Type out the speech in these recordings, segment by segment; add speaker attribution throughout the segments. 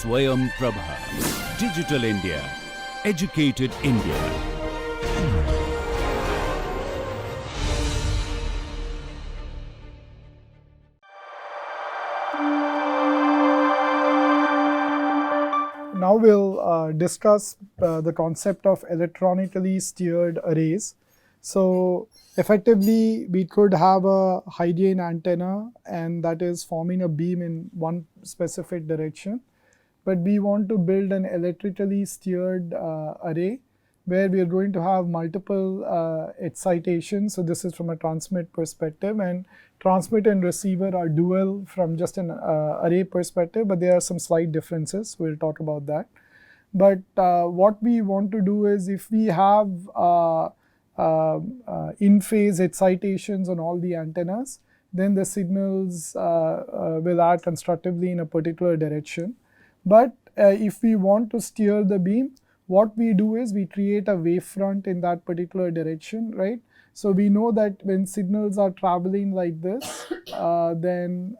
Speaker 1: Swayam Prabha. Digital India. Educated India.
Speaker 2: Now we'll discuss the concept of electronically steered arrays. So effectively, we could have a high gain antenna, and that is forming a beam in one specific direction. But we want to build an electrically steered array where we are going to have multiple excitations. So this is from a transmit perspective, and transmit and receiver are dual from just an array perspective, but there are some slight differences. We'll talk about that. But what we want to do is, if we have in-phase excitations on all the antennas, then the signals will act constructively in a particular direction. But if we want to steer the beam, what we do is we create a wavefront in that particular direction, right? So we know that when signals are traveling like this, then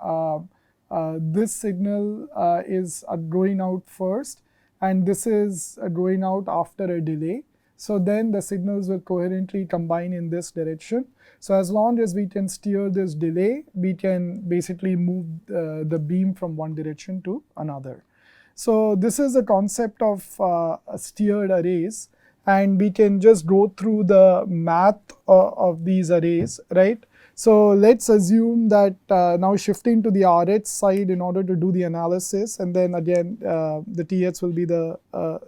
Speaker 2: this signal is going out first, and this is going out after a delay. So then the signals will coherently combine in this direction. So as long as we can steer this delay, we can basically move the beam from one direction to another. So this is the concept of steered arrays, and we can just go through the math of these arrays, right? So let's assume that now shifting to the RH side in order to do the analysis, and then again the TH will be the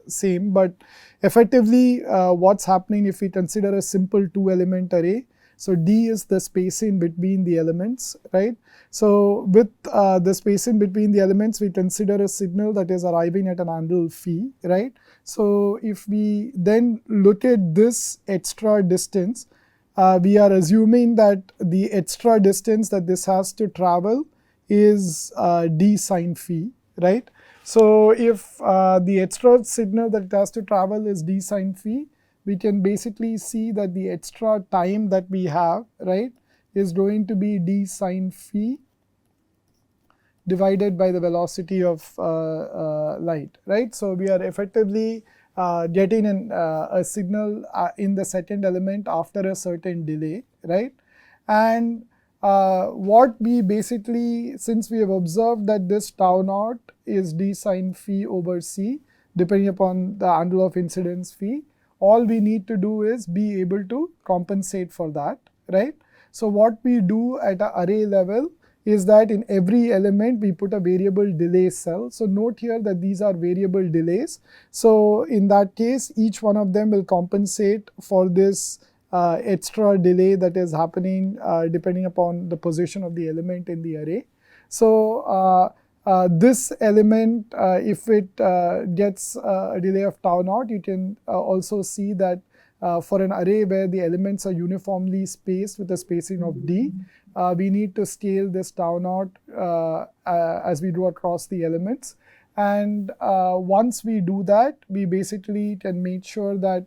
Speaker 2: same, but effectively what's happening if we consider a simple two-element array. So D is the spacing between the elements, right? So with the spacing between the elements, we consider a signal that is arriving at an angle phi, right? So if we then look at this extra distance, we are assuming that the extra distance that this has to travel is d sine phi, right? So if the extra signal that it has to travel is d sine phi, we can basically see that the extra time that we have, right, is going to be d sine phi divided by the velocity of light, right? So we are effectively getting a signal in the second element after a certain delay, right? And what we basically, since we have observed that this tau naught is d sine phi over c, depending upon the angle of incidence phi, all we need to do is be able to compensate for that, right? So what we do at an array level is that in every element we put a variable delay cell. So note here that these are variable delays. So in that case, each one of them will compensate for this extra delay that is happening depending upon the position of the element in the array. So this element, if it gets a delay of tau naught, you can also see that for an array where the elements are uniformly spaced with a spacing of d, we need to scale this tau naught as we go across the elements. And once we do that, we basically can make sure that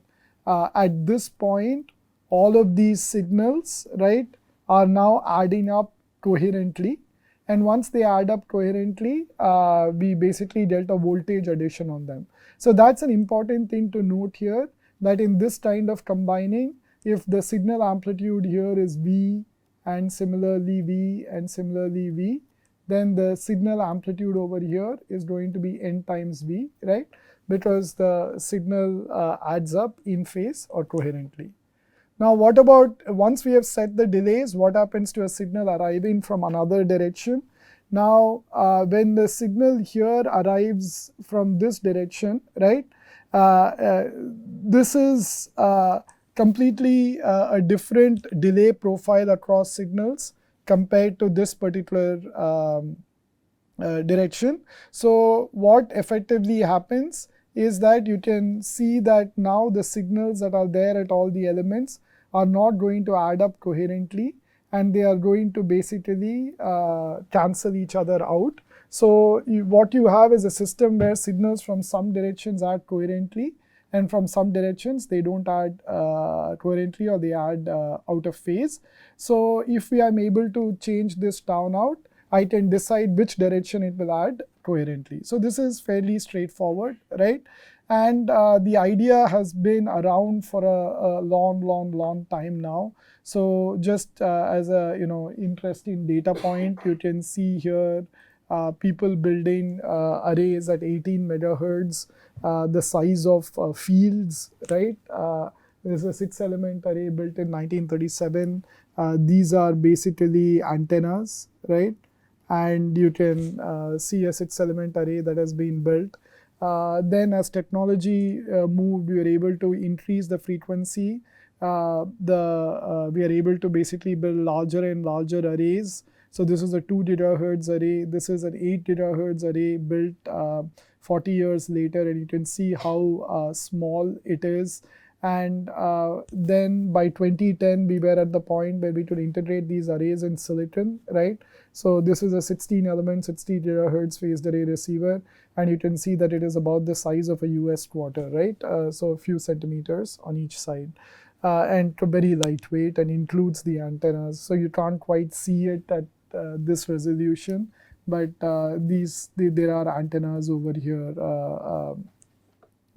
Speaker 2: at this point, all of these signals, right, are now adding up coherently. And once they add up coherently, we basically get a voltage addition on them. So that's an important thing to note here, that in this kind of combining, if the signal amplitude here is V and similarly V and similarly V, then the signal amplitude over here is going to be n times V, right? Because the signal adds up in phase or coherently. Now what about once we have set the delays, what happens to a signal arriving from another direction? Now when the signal here arrives from this direction, right, this is completely a different delay profile across signals compared to this particular direction. So what effectively happens is that you can see that now the signals that are there at all the elements are not going to add up coherently, and they are going to basically cancel each other out. So what you have is a system where signals from some directions add coherently, and from some directions they don't add coherently, or they add out of phase. So if we are able to change this tau naught, I can decide which direction it will add coherently. So this is fairly straightforward, right? And the idea has been around for a long time now. So just as a interesting data point, you can see here people building arrays at 18 megahertz, the size of fields, right? There's a 6-element array built in 1937. These are basically antennas, right? And you can see a 6-element array that has been built. Then as technology moved, we were able to increase the frequency. We are able to basically build larger and larger arrays. So this is a 2 gigahertz array. This is an 8 gigahertz array built 40 years later, and you can see how small it is. And then by 2010, we were at the point where we could integrate these arrays in silicon, right? So this is a 16-element, 60 gigahertz phased array receiver, and you can see that it is about the size of a US quarter, right? So a few centimeters on each side. And very lightweight and includes the antennas. So you can't quite see it at this resolution, but there are antennas over here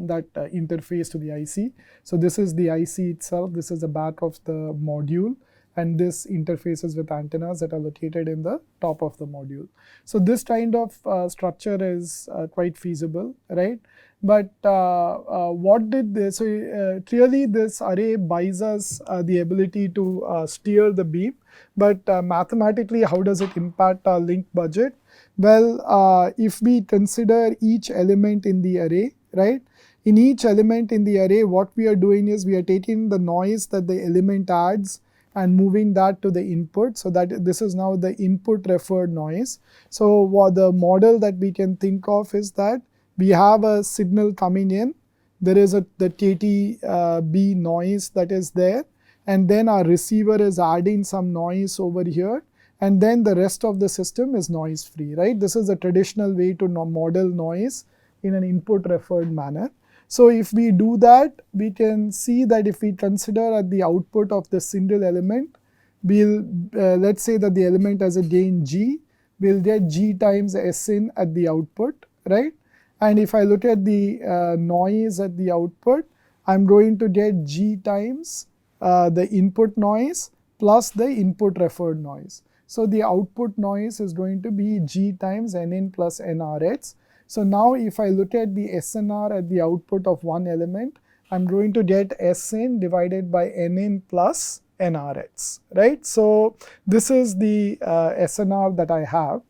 Speaker 2: that interface to the IC. So this is the IC itself. This is the back of the module, and this interfaces with antennas that are located in the top of the module. So this kind of structure is quite feasible, right? But what did this? So clearly, this array buys us the ability to steer the beam. But mathematically, how does it impact our link budget? Well, if we consider each element in the array, right? In each element in the array, what we are doing is we are taking the noise that the element adds and moving that to the input. So that this is now the input referred noise. So what the model that we can think of is that we have a signal coming in. There is the KTB noise that is there. And then our receiver is adding some noise over here. And then the rest of the system is noise free, right? This is a traditional way to model noise in an input referred manner. So if we do that, we can see that if we consider at the output of the single element, we'll let's say that the element has a gain G, we'll get G times Sin at the output, right? And if I look at the noise at the output, I'm going to get G times the input noise plus the input referred noise. So the output noise is going to be G times Nin plus Nrh. So now if I look at the SNR at the output of one element, I'm going to get Sin divided by Nin plus Nrh, right? So this is the SNR that I have.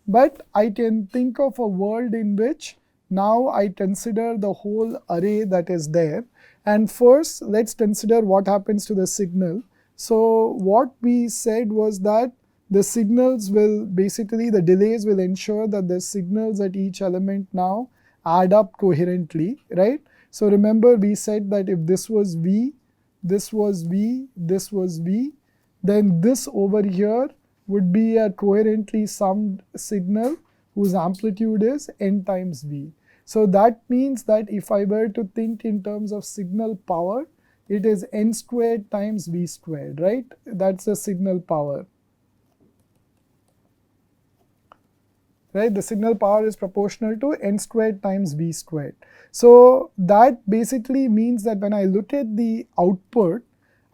Speaker 2: But I can think of a world in which now I consider the whole array that is there. And first, let's consider what happens to the signal. So what we said was that the signals will basically, the delays will ensure that the signals at each element now add up coherently, right? So remember we said that if this was V, this was V, this was V, then this over here would be a coherently summed signal whose amplitude is N times V. So that means that if I were to think in terms of signal power, it is N squared times V squared, right? That's the signal power. Right? The signal power is proportional to N squared times V squared. So that basically means that when I look at the output,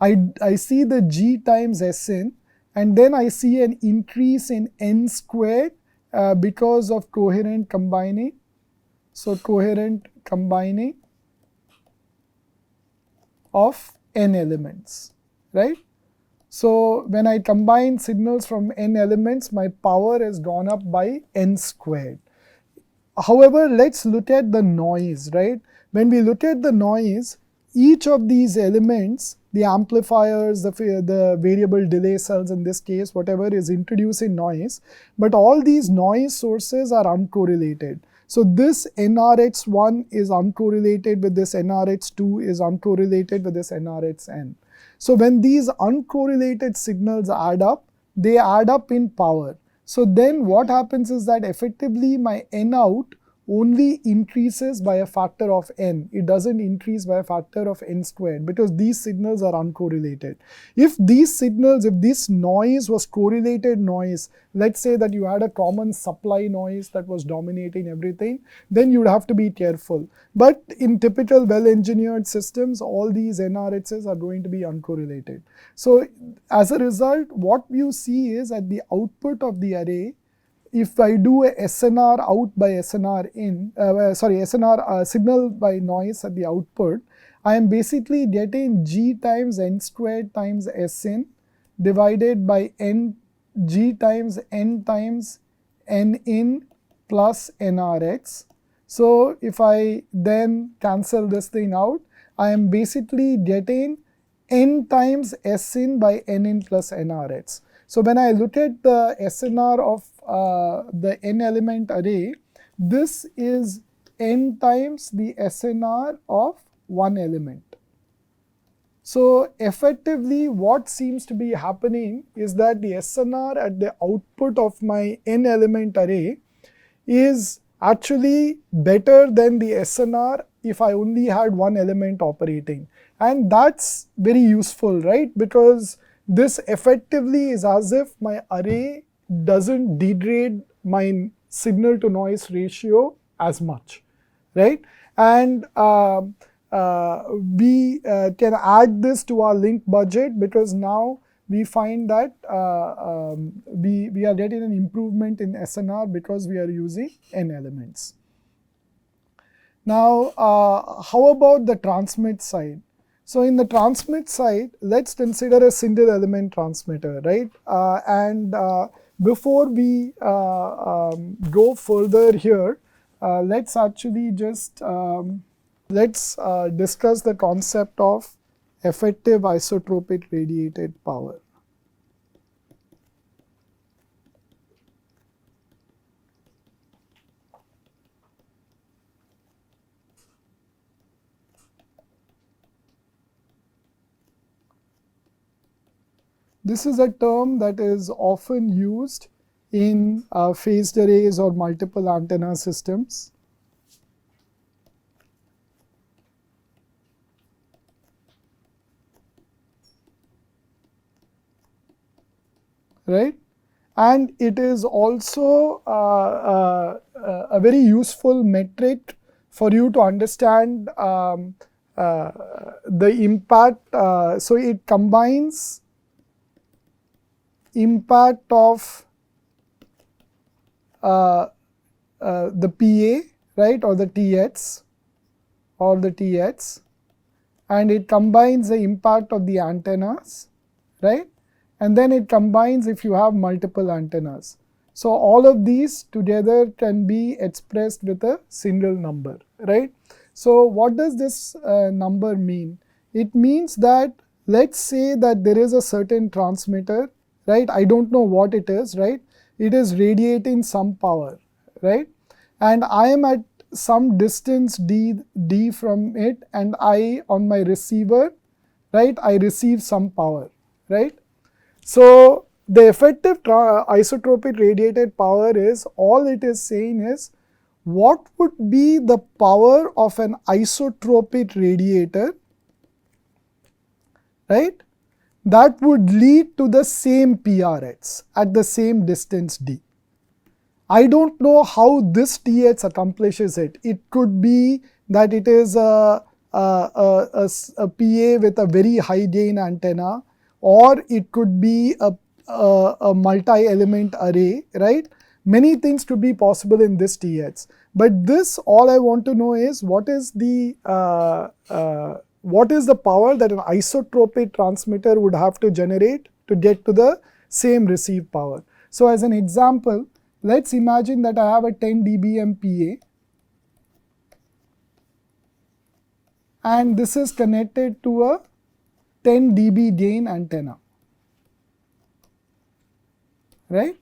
Speaker 2: I see the G times Sin, and then I see an increase in N squared because of coherent combining. So coherent combining of N elements, right? So when I combine signals from N elements, my power has gone up by N squared. However, let's look at the noise, right? When we look at the noise, each of these elements, the amplifiers, the variable delay cells in this case, whatever is introducing noise, but all these noise sources are uncorrelated. So this NRX1 is uncorrelated with this NRX2 is uncorrelated with this NRXN. So when these uncorrelated signals add up, they add up in power. So then what happens is that effectively my N out only increases by a factor of n. It doesn't increase by a factor of n squared because these signals are uncorrelated. If these signals, if this noise was correlated noise, let's say that you had a common supply noise that was dominating everything, then you'd have to be careful. But in typical well-engineered systems, all these NRHs are going to be uncorrelated. So as a result, what you see is at the output of the array, if I do a SNR out by SNR in, SNR signal by noise at the output, I am basically getting G times N squared times S in divided by N G times N in plus NRX. So if I then cancel this thing out, I am basically getting N times S in by N in plus NRX. So when I look at the SNR of the n element array, this is n times the SNR of one element. So effectively what seems to be happening is that the SNR at the output of my n element array is actually better than the SNR if I only had one element operating. And that's very useful, right? Because this effectively is as if my array doesn't degrade my signal to noise ratio as much, right? And we can add this to our link budget because now we find that we are getting an improvement in SNR because we are using n elements. Now, how about the transmit side? So in the transmit side, let's consider a single element transmitter, right? Before we go further here, let's actually just discuss the concept of effective isotropic radiated power. This is a term that is often used in phased arrays or multiple antenna systems. Right? And it is also a very useful metric for you to understand the impact. So it combines impact of the PA, right, or the TX, and it combines the impact of the antennas, right, and then it combines if you have multiple antennas. So all of these together can be expressed with a single number, right? So what does this number mean? It means that let's say that there is a certain transmitter, right? I don't know what it is, right? It is radiating some power, right? And I am at some distance d from it, and I on my receiver, right, I receive some power, right? So the effective isotropic radiated power is, all it is saying is, what would be the power of an isotropic radiator, right, that would lead to the same PRX at the same distance d. I don't know how this TX accomplishes it. It could be that it is a PA with a very high gain antenna, or it could be a multi-element array, right? Many things could be possible in this TX. But this, all I want to know is what is the power that an isotropic transmitter would have to generate to get to the same received power. So as an example, let's imagine that I have a 10 dBm PA, and this is connected to a 10 dB gain antenna, right?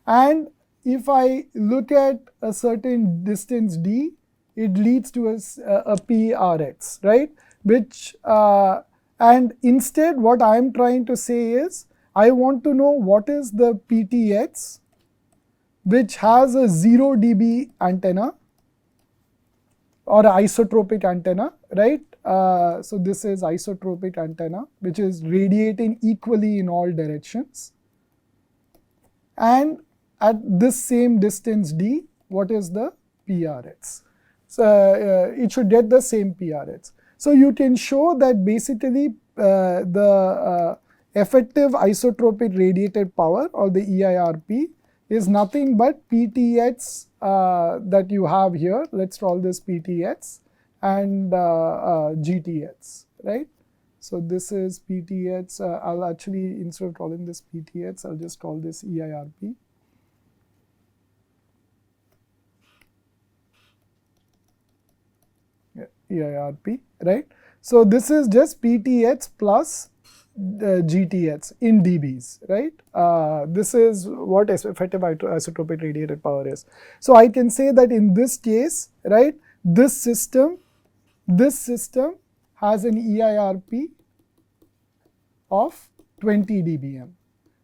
Speaker 2: And if I look at a certain distance d, it leads to a PRX, right? Which and instead what I am trying to say is, I want to know what is the PTX which has a 0 dB antenna, or isotropic antenna, right? So this is isotropic antenna, which is radiating equally in all directions. And at this same distance d, what is the PRX? So it should get the same PRX. So you can show that basically the effective isotropic radiated power, or the EIRP, is nothing but PTX that you have here. Let's call this PTX, and GTX, right? So this is PTX. I'll actually, instead of calling this PTX, I'll just call this EIRP. Yeah, EIRP, right? So this is just PTX plus GTX in dBs, right? This is what effective isotropic radiated power is. So I can say that in this case, right, this system has an EIRP of 20 dBm.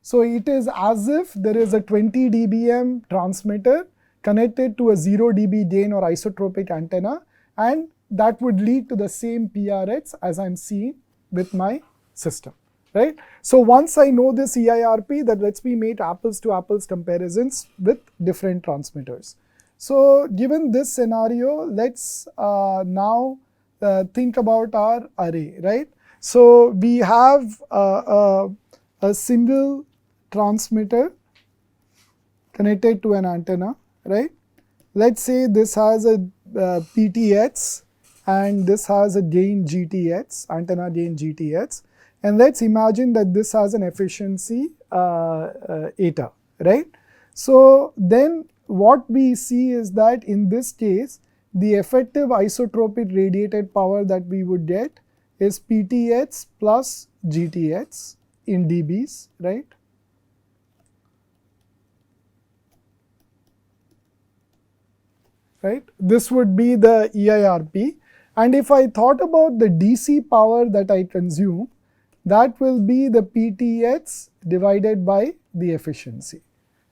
Speaker 2: So it is as if there is a 20 dBm transmitter connected to a 0 dB gain or isotropic antenna, and that would lead to the same PRX as I'm seeing with my system, right? So once I know this EIRP, that lets me make apples to apples comparisons with different transmitters. So given this scenario, let's now think about our array, right? So we have a single transmitter connected to an antenna, right? Let's say this has a PTX and this has a gain GTX, antenna gain GTX. And let's imagine that this has an efficiency eta, right? So then what we see is that in this case, the effective isotropic radiated power that we would get is PTX plus GTX in dBs, right? Right? This would be the EIRP. And if I thought about the DC power that I consume, that will be the PTX divided by the efficiency,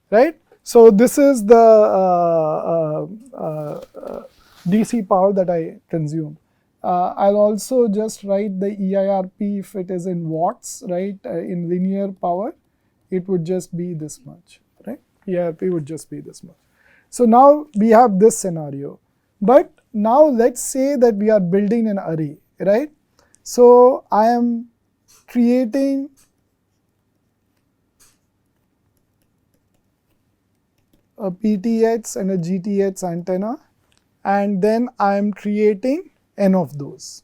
Speaker 2: right? So this is the DC power that I consume. I'll also just write the EIRP if it is in watts, right? In linear power, it would just be this much, right? EIRP would just be this much. So now we have this scenario. But now let's say that we are building an array, right? So I am creating a PTX and a GTX antenna, and then I am creating n of those.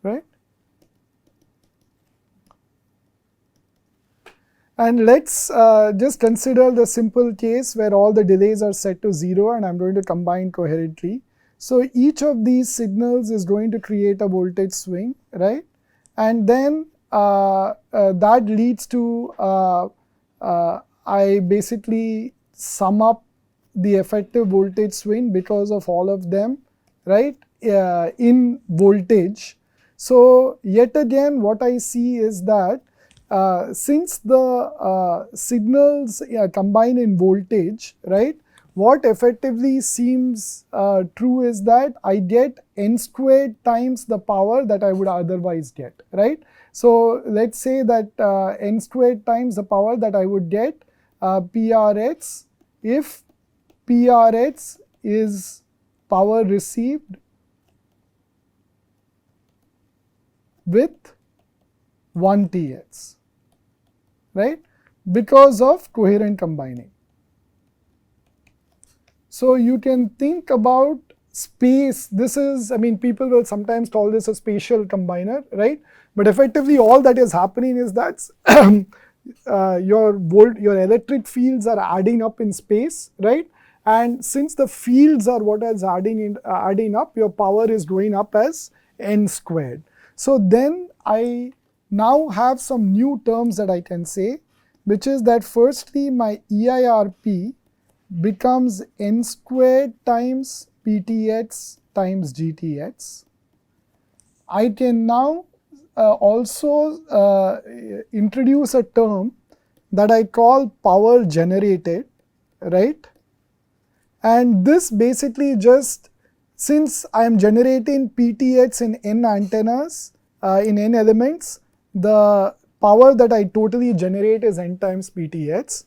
Speaker 2: Right? And let's just consider the simple case where all the delays are set to 0 and I'm going to combine coherently. So each of these signals is going to create a voltage swing, right? And then that leads to, I basically sum up the effective voltage swing because of all of them, right, in voltage. So yet again, what I see is that since the signals combine in voltage, right, what effectively seems true is that I get n squared times the power that I would otherwise get, right? So let's say that n squared times the power that I would get PRX, if PRX is power received with 1 TX, right, because of coherent combining. So you can think about space. This is, I mean, people will sometimes call this a spatial combiner, right? But effectively all that is happening is that your electric fields are adding up in space, right? And since the fields are what is adding up, your power is going up as n squared. So then I now have some new terms that I can say, which is that firstly my EIRP becomes n squared times pth times gth. I can now also introduce a term that I call power generated, right? And this basically just, since I am generating PTH in n antennas, in n elements, the power that I totally generate is n times PTH.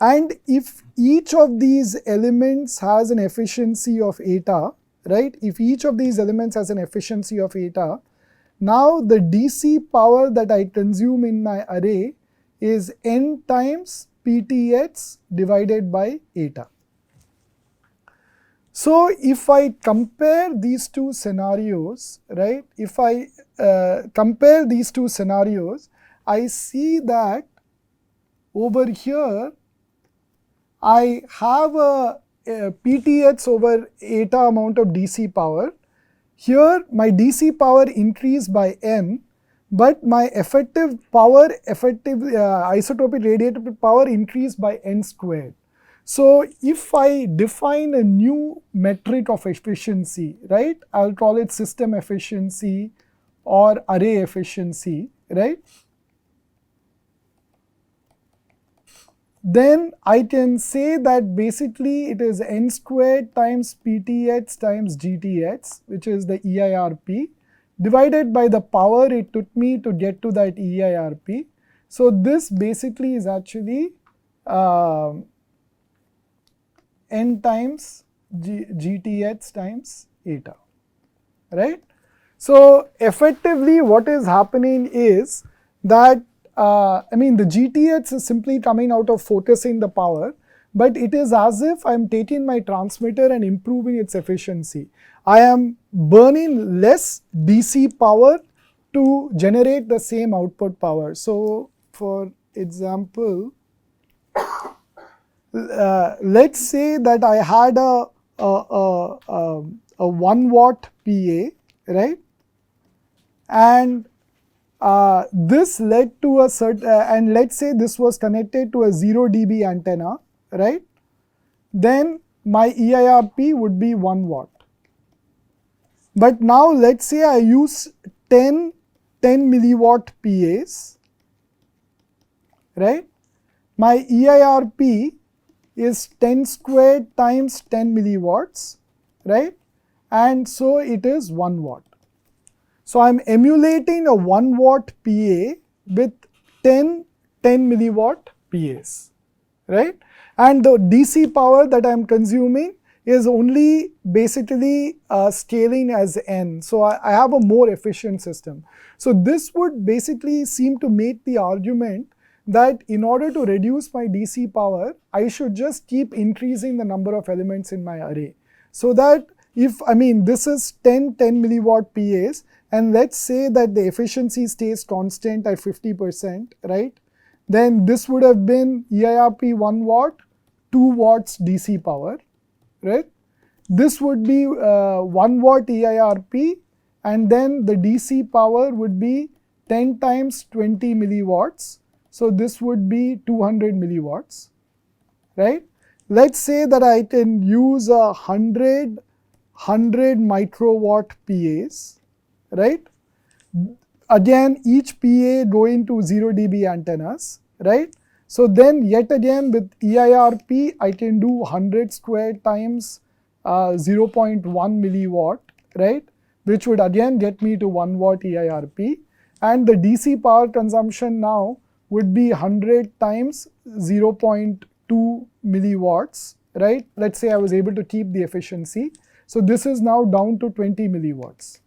Speaker 2: And if each of these elements has an efficiency of eta, right? If each of these elements has an efficiency of eta, now the DC power that I consume in my array is n times PTH divided by eta. So if I compare these two scenarios, right? If I compare these two scenarios, I see that over here I have a PTH over eta amount of DC power. Here my DC power increased by n, but my effective power, isotopic radiative power increased by n squared. So if I define a new metric of efficiency, right, I'll call it system efficiency or array efficiency, right? Then I can say that basically it is n squared times PTH times GTH, which is the EIRP, divided by the power it took me to get to that EIRP. So this basically is actually n times GTH times eta, right? So effectively what is happening is that the GTH is simply coming out of focusing the power, but it is as if I am taking my transmitter and improving its efficiency. I am burning less DC power to generate the same output power. So for example, let's say that I had a 1 watt PA, right? And this led to a certain, and let's say this was connected to a 0 dB antenna, right? Then my EIRP would be 1 watt. But now let's say I use 10 milliwatt PAs, right? My EIRP is 10 squared times 10 milliwatts, right? And so it is 1 watt. So I am emulating a 1 watt PA with 10 milliwatt PAs, right? And the DC power that I am consuming is only basically scaling as n. So I have a more efficient system. So this would basically seem to make the argument that in order to reduce my DC power, I should just keep increasing the number of elements in my array. So that if, this is 10 milliwatt PAs, and let's say that the efficiency stays constant at 50%, right? Then this would have been EIRP 1 watt, 2 watts DC power, right? This would be 1 watt EIRP, and then the DC power would be 10 times 20 milliwatts. So this would be 200 milliwatts, right? Let's say that I can use 100 microwatt PAs, right? Again, each PA going to 0 dB antennas, right? So then yet again with EIRP, I can do 100 squared times 0.1 milliwatt, right? Which would again get me to 1 watt EIRP. And the DC power consumption now would be 100 times 0.2 milliwatts, right? Let's say I was able to keep the efficiency. So this is now down to 20 milliwatts,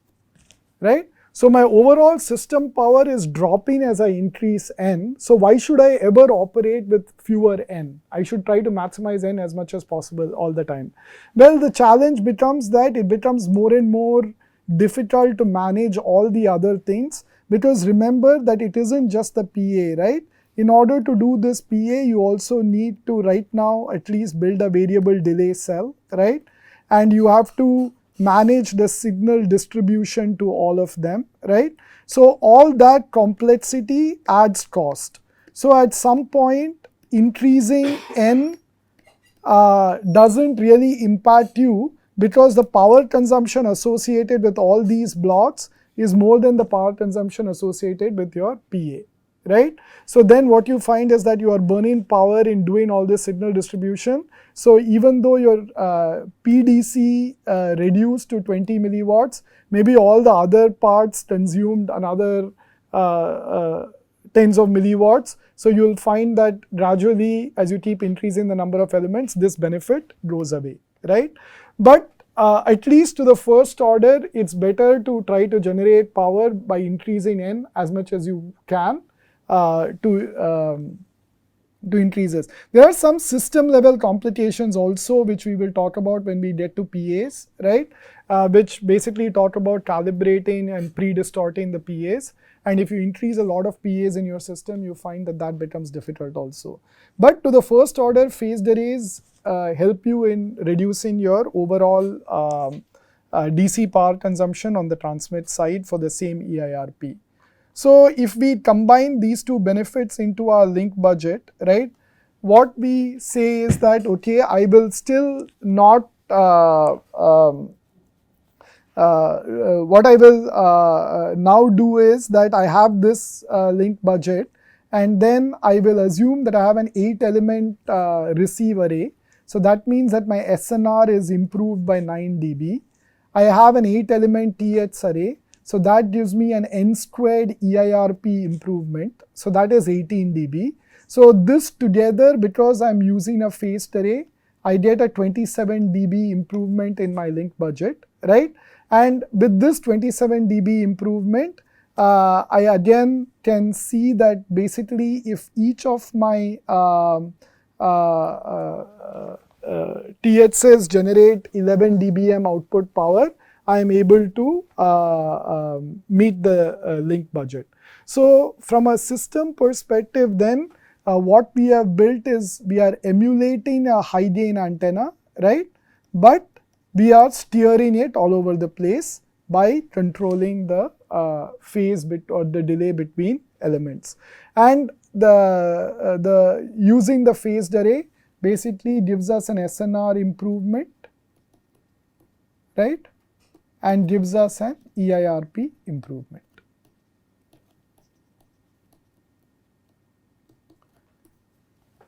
Speaker 2: right? So my overall system power is dropping as I increase n. So why should I ever operate with fewer n? I should try to maximize n as much as possible all the time. Well, the challenge becomes that it becomes more and more difficult to manage all the other things, because remember that it isn't just the PA, right? In order to do this PA, you also need to right now at least build a variable delay cell, right? And you have to manage the signal distribution to all of them, right? So all that complexity adds cost. So at some point, increasing n doesn't really impact you, because the power consumption associated with all these blocks is more than the power consumption associated with your PA, right? So then what you find is that you are burning power in doing all this signal distribution. So even though your PDC reduced to 20 milliwatts, maybe all the other parts consumed another tens of milliwatts. So you'll find that gradually, as you keep increasing the number of elements, this benefit goes away, right? But at least to the first order, it's better to try to generate power by increasing N as much as you can to increase this. There are some system level complications also, which we will talk about when we get to PAs, right? Which basically talk about calibrating and pre-distorting the PAs. And if you increase a lot of PAs in your system, you find that that becomes difficult also. But to the first order, phased arrays help you in reducing your overall DC power consumption on the transmit side for the same EIRP. So if we combine these two benefits into our link budget, right, what we say is that, okay, I will still not, what I will now do is that I have this link budget, and then I will assume that I have an 8 element receive array. So that means that my SNR is improved by 9 dB. I have an 8 element TH array. So that gives me an N squared EIRP improvement. So that is 18 dB. So this together, because I'm using a phased array, I get a 27 dB improvement in my link budget, right? And with this 27 dB improvement, I again can see that basically if each of my THs generate 11 dBm output power, I am able to meet the link budget. So from a system perspective then, what we have built is we are emulating a high gain antenna, right? But we are steering it all over the place by controlling the phase bit or the delay between elements. And the using the phased array basically gives us an SNR improvement, right? And gives us an EIRP improvement.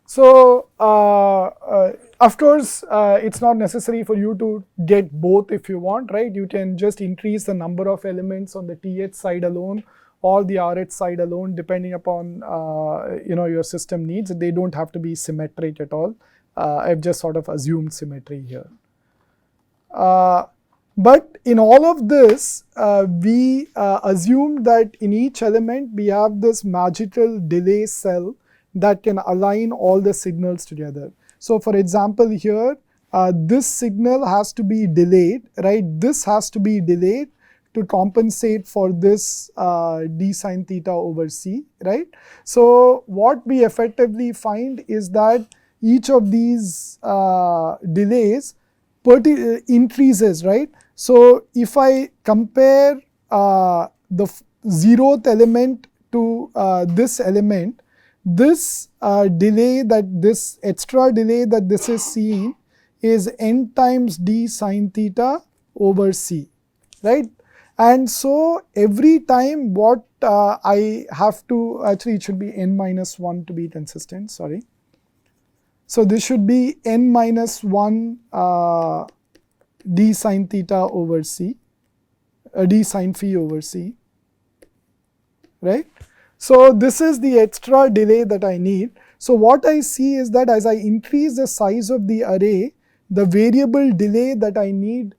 Speaker 2: So of course, it's not necessary for you to get both if you want, right? You can just increase the number of elements on the TH side alone or the RH side alone, depending upon your system needs. They don't have to be symmetric at all. I've just sort of assumed symmetry here. But in all of this, we assume that in each element we have this magical delay cell that can align all the signals together. So for example here, this signal has to be delayed, right? This has to be delayed to compensate for this d sine theta over c, right? So what we effectively find is that each of these delays increases, right? So if I compare the 0th element to this element, this delay that this extra delay that this is seeing is n times d sine theta over c, right? And so every time what I have to, actually it should be n minus 1 to be consistent, sorry. So this should be n minus 1 d sine theta over c, d sine phi over c, right? So this is the extra delay that I need. So what I see is that as I increase the size of the array, the variable delay that I need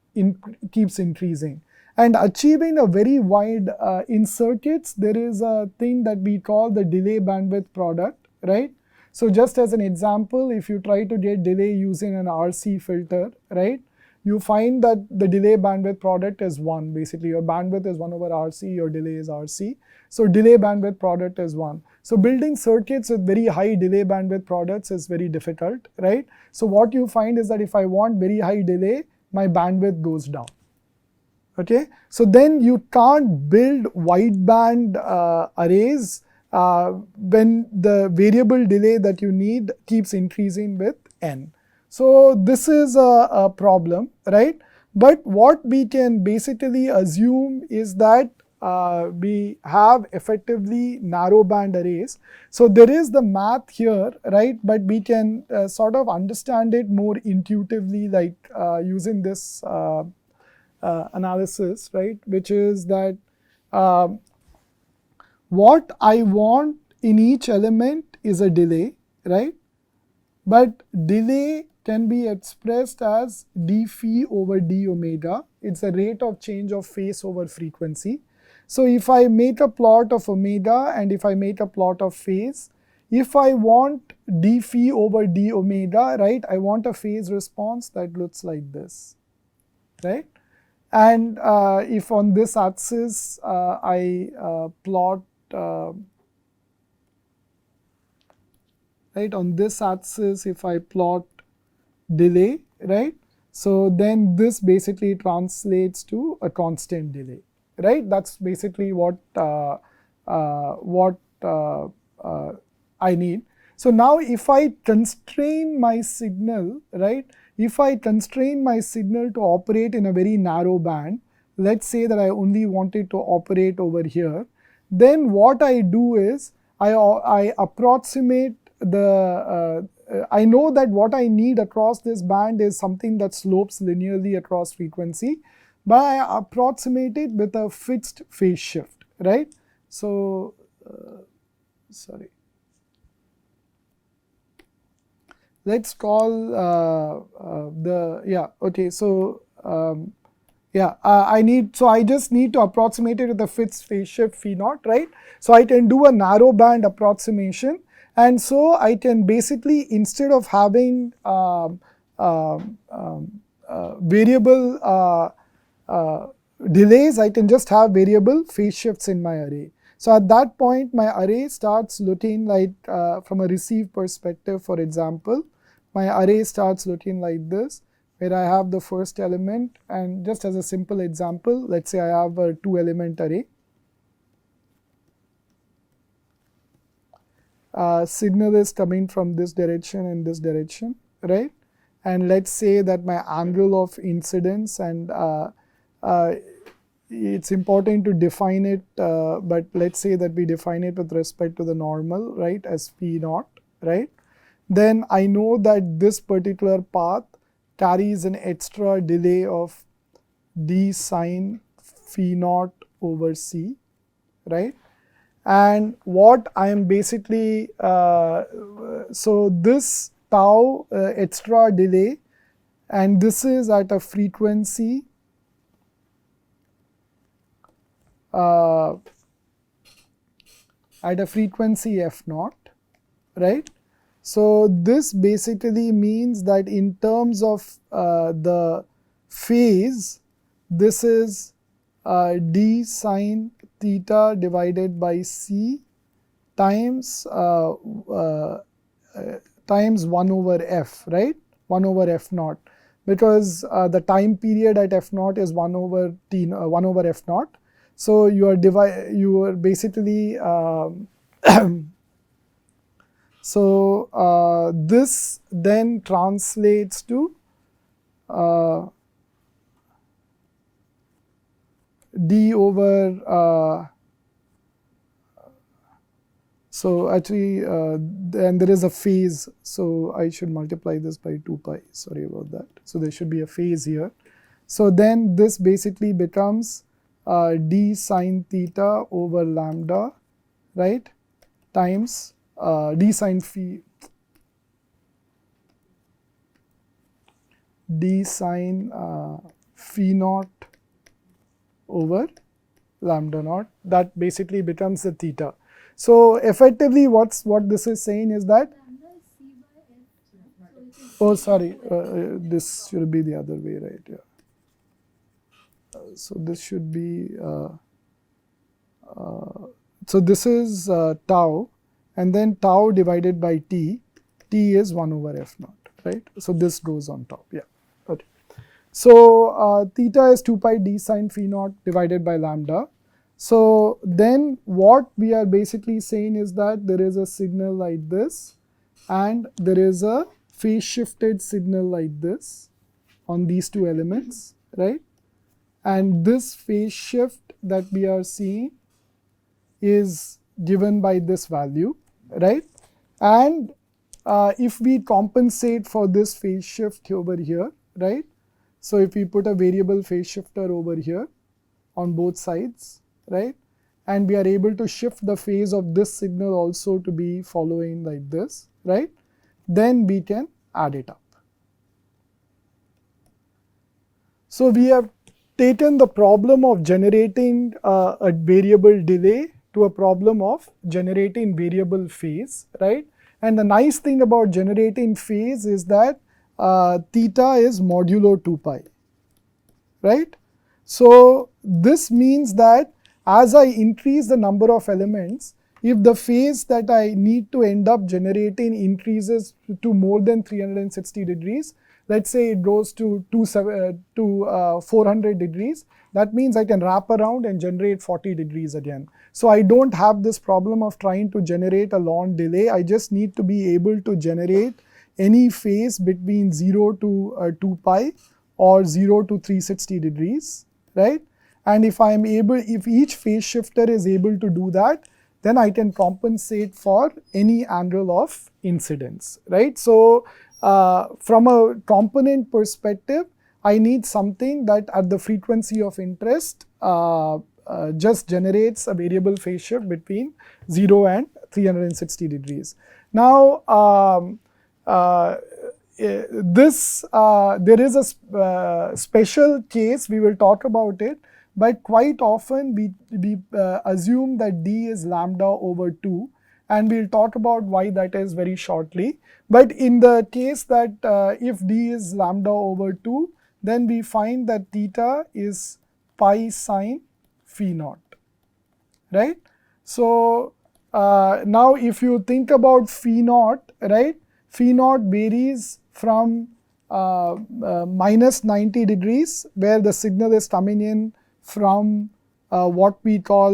Speaker 2: keeps increasing. And achieving a very wide, in circuits, there is a thing that we call the delay bandwidth product, right? So just as an example, if you try to get delay using an RC filter, right? You find that the delay bandwidth product is 1. Basically, your bandwidth is 1 over RC, your delay is RC. So delay bandwidth product is 1. So building circuits with very high delay bandwidth products is very difficult, right? So what you find is that if I want very high delay, my bandwidth goes down. Okay, so then you can't build wideband arrays when the variable delay that you need keeps increasing with n. So this is a problem, right? But what we can basically assume is that we have effectively narrow band arrays. So there is the math here, right? But we can sort of understand it more intuitively, like using this analysis, right? Which is that um, what I want in each element is a delay, right? But delay can be expressed as d phi over d omega. It's the rate of change of phase over frequency. So if I make a plot of omega and if I make a plot of phase, if I want d phi over d omega, right, I want a phase response that looks like this, right? And if on this axis I plot right, on this axis if I plot delay, right, so then this basically translates to a constant delay, right? That's basically what I need. So now if I constrain my signal, right, if I constrain my signal to operate in a very narrow band, let's say that I only want it to operate over here, then what I do is I approximate I know that what I need across this band is something that slopes linearly across frequency, but I approximate it with a fixed phase shift, right? So, sorry. Let's call I just need to approximate it with a fixed phase shift phi naught, right? So I can do a narrow band approximation, and so I can basically, instead of having variable delays, I can just have variable phase shifts in my array. So at that point, my array starts looking like, from a receive perspective, for example, my array starts looking like this, where I have the first element, and just as a simple example, let's say I have a 2-element array. Signal is coming from this direction and this direction, right? And let's say that my angle of incidence, and it's important to define it, but let's say that we define it with respect to the normal, right, as phi naught, right? Then I know that this particular path carries an extra delay of d sine phi naught over c, right? And what I am basically, so this tau extra delay, and this is at a frequency f naught, right? So this basically means that in terms of the phase, this is d sine theta divided by c times times 1 over f, right? 1 over f naught, because the time period at f naught is 1 over f naught. So you are basically so this then translates to d over so actually and there is a phase, so I should multiply this by 2 pi, sorry about that. So there should be a phase here. So then this basically becomes d sine theta over lambda, right, times d sine phi naught over lambda naught. That basically becomes the theta. So effectively what this is saying is that, oh sorry, this should be the other way, right? Yeah. So this should be so this is tau, and then tau divided by t is 1 over f naught, right? So this goes on top. Yeah. Okay. So theta is 2 pi d sine phi naught divided by lambda. So then what we are basically saying is that there is a signal like this, and there is a phase shifted signal like this on these two elements, right? And this phase shift that we are seeing is given by this value, right? And if we compensate for this phase shift over here, right? So if we put a variable phase shifter over here on both sides, right? And we are able to shift the phase of this signal also to be following like this, right? Then we can add it up. So we have taken the problem of generating a variable delay to a problem of generating variable phase, right? And the nice thing about generating phase is that theta is modulo 2 pi, right? So this means that as I increase the number of elements, if the phase that I need to end up generating increases to more than 360 degrees, let's say it goes to 400 degrees, that means I can wrap around and generate 40 degrees again. So I don't have this problem of trying to generate a long delay. I just need to be able to generate any phase between 0 to 2 pi or 0 to 360 degrees, right? And if each phase shifter is able to do that, then I can compensate for any angle of incidence, right? So from a component perspective, I need something that at the frequency of interest just generates a variable phase shift between 0 and 360 degrees. Now, there is a special case, we will talk about it, but quite often we assume that d is lambda over 2, and we'll talk about why that is very shortly. But in the case that if d is lambda over 2, then we find that theta is pi sine phi naught, right? So now if you think about phi naught, right? Phi naught varies from minus 90 degrees, where the signal is coming in from what we call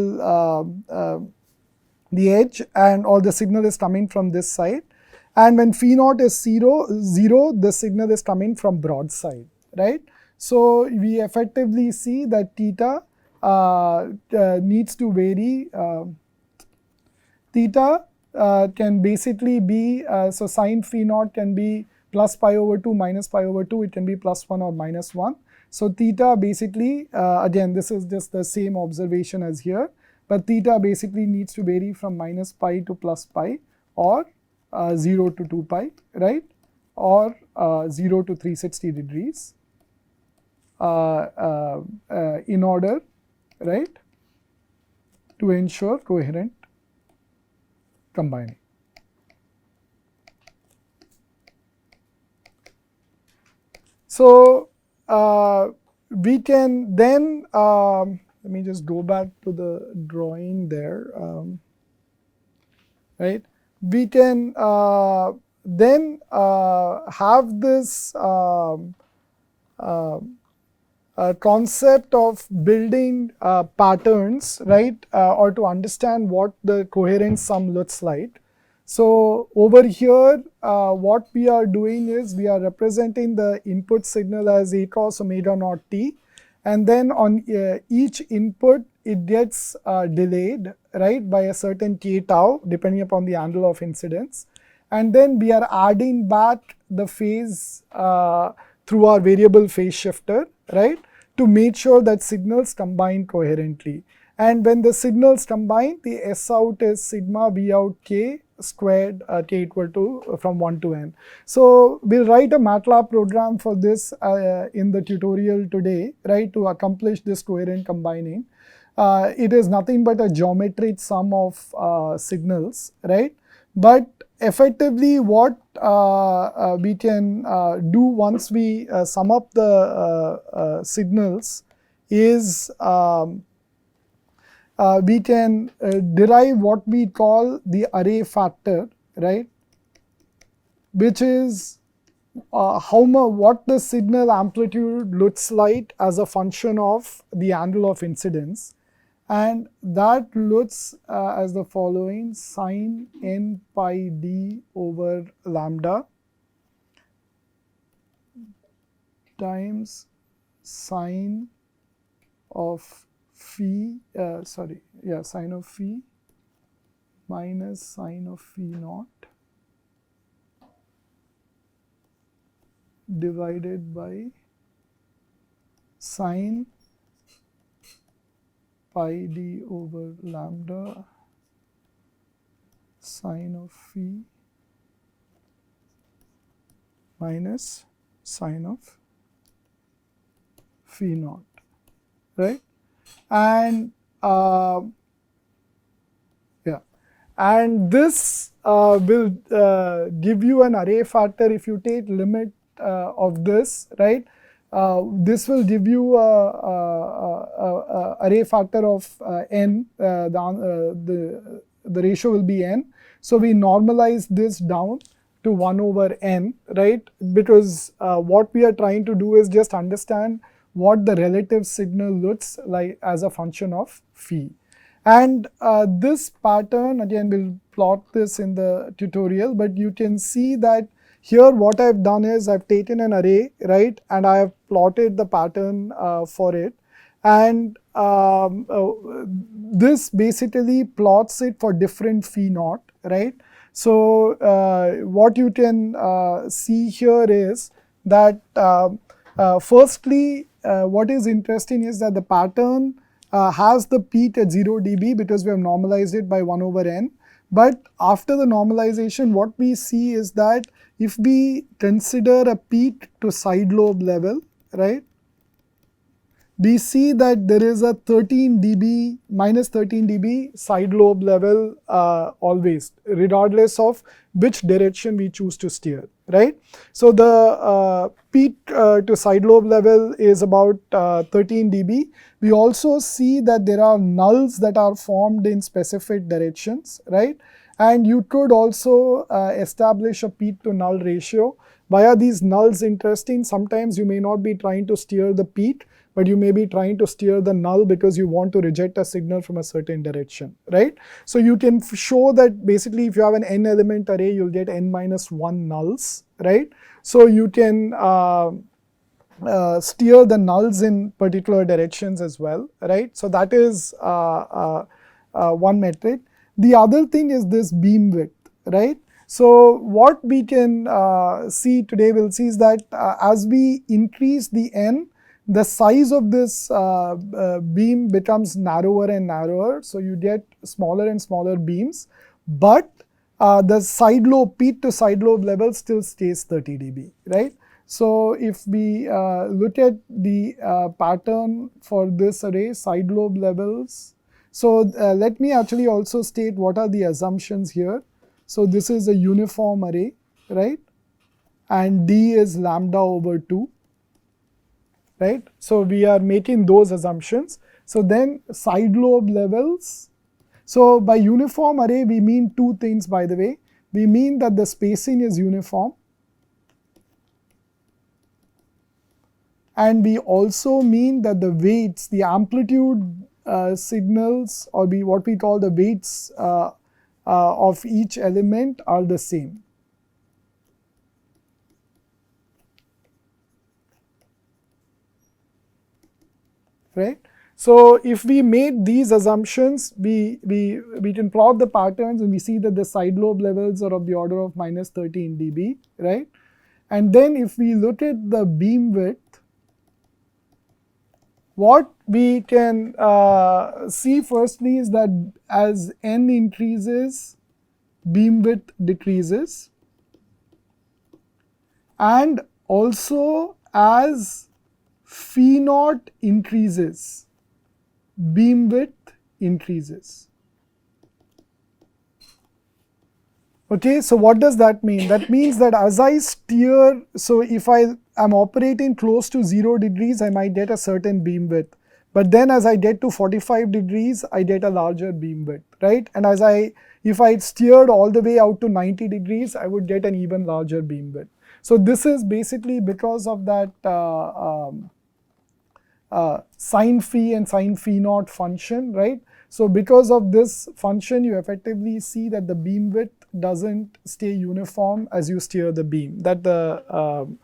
Speaker 2: the edge, and or the signal is coming from this side. And when phi naught is 0, the signal is coming from broadside, right? So we effectively see that theta needs to vary. Theta can basically be, so sine phi naught can be plus pi over 2, minus pi over 2, it can be plus 1 or minus 1. So theta basically, again this is just the same observation as here, but theta basically needs to vary from minus pi to plus pi, or 0 to 2 pi, right? Or 0 to 360 degrees in order, right, to ensure coherent combining. So we can then, let me just go back to the drawing there, right? We can then have this concept of building patterns, right, or to understand what the coherent sum looks like. So over here, what we are doing is we are representing the input signal as a cos omega naught t, and then on each input it gets delayed, right, by a certain k tau depending upon the angle of incidence, and then we are adding back the phase through our variable phase shifter, right, to make sure that signals combine coherently. And when the signals combine, the S out is sigma V out k squared, k equal to from 1 to n. So we'll write a MATLAB program for this in the tutorial today, right, to accomplish this coherent combining. It is nothing but a geometric sum of signals, right? But effectively what we can do once we sum up the signals is we can derive what we call the array factor, right, which is what the signal amplitude looks like as a function of the angle of incidence, and that looks as the following: sine n pi d over lambda times sine of phi, sine of phi minus sine of phi naught divided by sine pi d over lambda sine of phi minus sine of phi naught, right? And and this will give you an array factor if you take limit of this, right? This will give you a array factor of n. The ratio will be n. So we normalize this down to 1 over n, right? Because what we are trying to do is just understand what the relative signal looks like as a function of phi. And this pattern, again, we'll plot this in the tutorial, but you can see that here what I've done is I've taken an array, right, and I have plotted the pattern for it. And this basically plots it for different phi naught, right? So what you can see here is that firstly, what is interesting is that the pattern has the peak at 0 dB because we have normalized it by 1 over n. But after the normalization, what we see is that if we consider a peak to side lobe level, right, we see that there is a 13 dB, minus 13 dB side lobe level always, regardless of which direction we choose to steer, right? So the peak to side lobe level is about 13 dB. We also see that there are nulls that are formed in specific directions, right? And you could also establish a peak to null ratio. Via these nulls, interesting, sometimes you may not be trying to steer the peak, but you may be trying to steer the null because you want to reject a signal from a certain direction, right? So you can show that basically if you have an n element array, you'll get n minus 1 nulls, right? So you can steer the nulls in particular directions as well, right? So that is one metric. The other thing is this beam width, right? So what we can see today, we'll see is that as we increase the n, the size of this beam becomes narrower and narrower. So you get smaller and smaller beams, but the side lobe, peak to side lobe level still stays 30 dB, right? So if we look at the pattern for this array, side lobe levels. So let me actually also state what are the assumptions here. So this is a uniform array, right? And D is lambda over 2, right? So we are making those assumptions. So then side lobe levels. So by uniform array, we mean two things, by the way. We mean that the spacing is uniform. And we also mean that the weights, the amplitude signals, or what we call the weights of each element are the same. Right? So if we made these assumptions, we can plot the patterns and we see that the side lobe levels are of the order of minus 13 dB, right? And then if we look at the beam width, what we can see firstly is that as n increases, beam width decreases, and also as phi naught increases, beam width increases. Okay, so what does that mean? That means that as I steer, so if I am operating close to 0 degrees, I might get a certain beam width. But then as I get to 45 degrees, I get a larger beam width, right? And if I steered all the way out to 90 degrees, I would get an even larger beam width. So this is basically because of that sine phi and sine phi naught function, right? So because of this function, you effectively see that the beam width doesn't stay uniform as you steer the beam, that the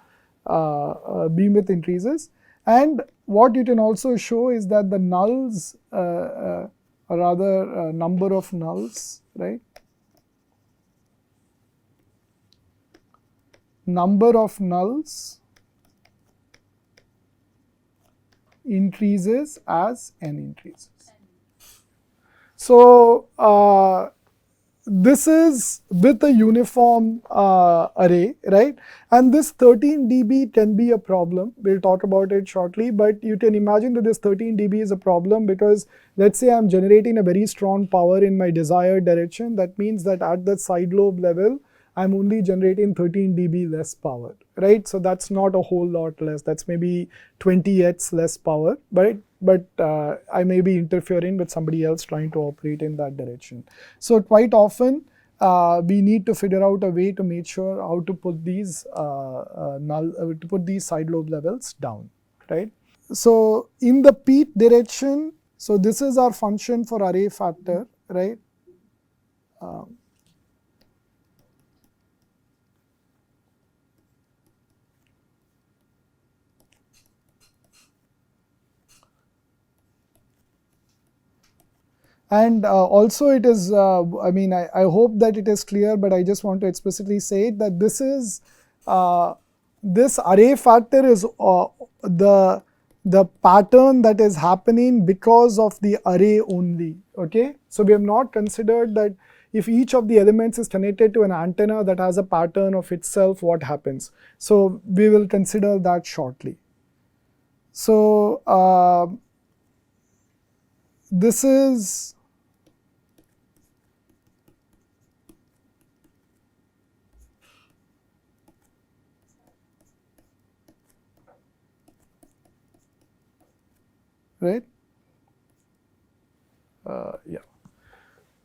Speaker 2: beam width increases. And what you can also show is that the nulls, or rather number of nulls, right? Number of nulls increases as n increases. So this is with a uniform array, right? And this 13 dB can be a problem. We'll talk about it shortly, but you can imagine that this 13 dB is a problem because let's say I'm generating a very strong power in my desired direction. That means that at the side lobe level, I'm only generating 13 dB less power, right? So that's not a whole lot less. That's maybe 20x less power, but I may be interfering with somebody else trying to operate in that direction. So quite often we need to figure out a way to make sure how to put these side lobe levels down, right? So in the peak direction, so this is our function for array factor, right? And also it is, I mean, I hope that it is clear, but I just want to explicitly say that this is, this array factor is the pattern that is happening because of the array only, okay? So we have not considered that if each of the elements is connected to an antenna that has a pattern of itself, what happens? So we will consider that shortly. So this is right. Yeah.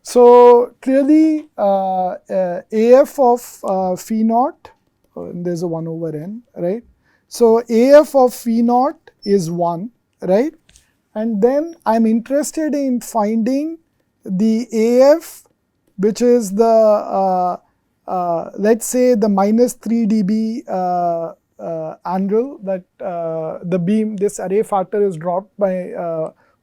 Speaker 2: So clearly AF of phi naught, there's a 1 over n, right? So AF of phi naught is 1, right? And then I'm interested in finding the AF, which is the, let's say the minus 3 dB angle that the beam, this array factor is dropped by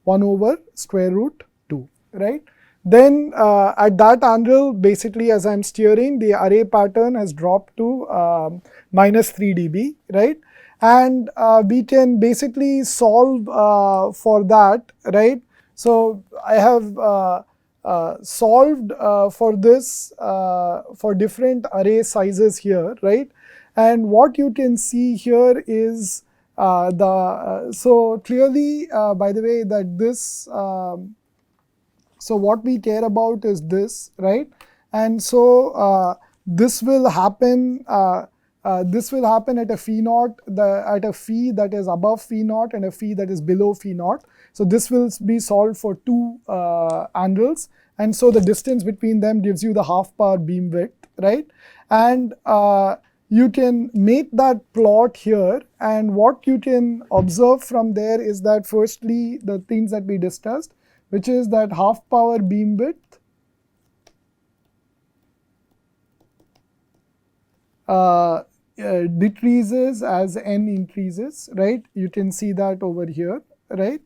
Speaker 2: 1 over square root 2, right? Then at that angle, basically as I'm steering, the array pattern has dropped to minus 3 dB, right? And we can basically solve for that, right? So I have solved for this for different array sizes here, right? And what you can see here is so clearly, by the way, that this, so what we care about is this, right? And so this will happen. This will happen at a phi naught, at a phi that is above phi naught and a phi that is below phi naught. So this will be solved for two angles, and so the distance between them gives you the half power beam width, right? And you can make that plot here, and what you can observe from there is that firstly the things that we discussed, which is that half power beam width decreases as n increases, right? You can see that over here, right?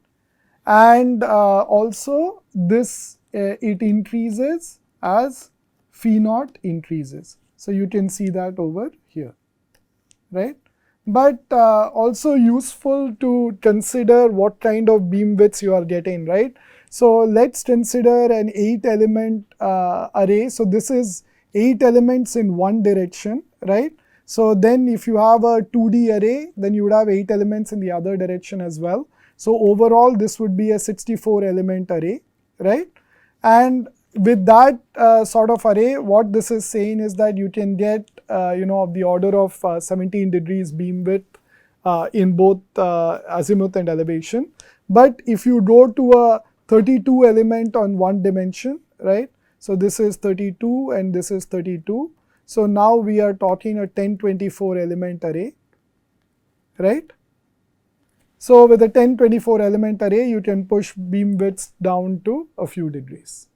Speaker 2: And also this it increases as phi naught increases. So you can see that over here, right? But also useful to consider what kind of beam widths you are getting, right? So let's consider an 8 element array. So this is 8 elements in one direction, right? So then if you have a 2D array, then you would have 8 elements in the other direction as well. So overall this would be a 64 element array, right? And with that sort of array, what this is saying is that you can get of the order of 17 degrees beam width in both azimuth and elevation. But if you go to a 32 element on one dimension, right? So this is 32 and this is 32. So now we are talking a 1024 element array, right? So with a 1024 element array, you can push beam widths down to a few degrees,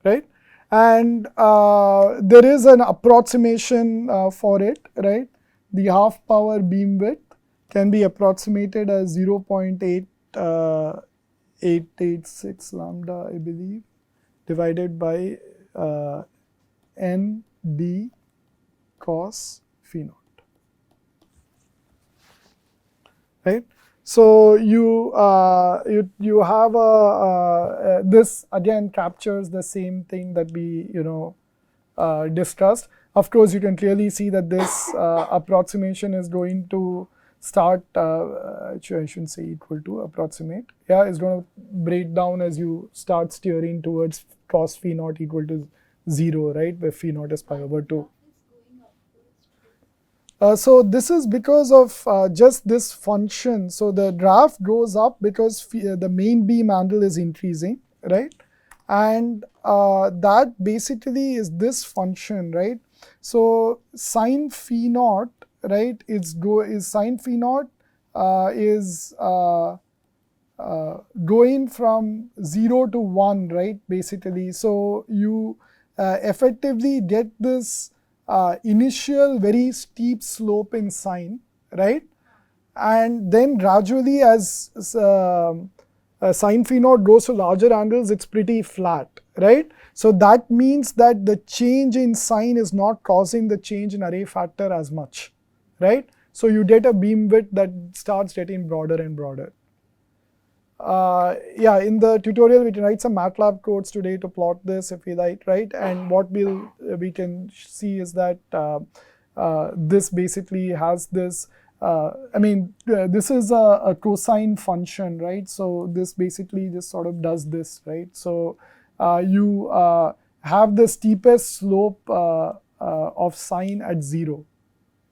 Speaker 2: right? And there is an approximation for it, right? the half power beam width can be approximated as 0.886 lambda, I believe, divided by n d cos phi naught. Right. So you have this again captures the same thing that we discussed. Of course, you can clearly see that this approximation is going to start. Actually, I shouldn't say equal to, approximate. Yeah, it's going to break down as you start steering towards cos phi naught equal to 0, right? Where phi naught is pi over 2. So this is because of just this function. So the graph goes up because the main beam angle is increasing, right? And that basically is this function, right? So sine phi naught, right? Is sine phi naught is going from 0 to 1, right? Basically, so you effectively get this initial very steep slope in sine, right? And then gradually as sine phi naught goes to larger angles, it's pretty flat, right? So that means that the change in sine is not causing the change in array factor as much, right? So you get a beam width that starts getting broader and broader. Yeah, in the tutorial we can write some MATLAB codes today to plot this if we like, right? And what we can see is that this basically has this, this is a cosine function, right? So this basically just sort of does this, right? So you have the steepest slope of sine at 0.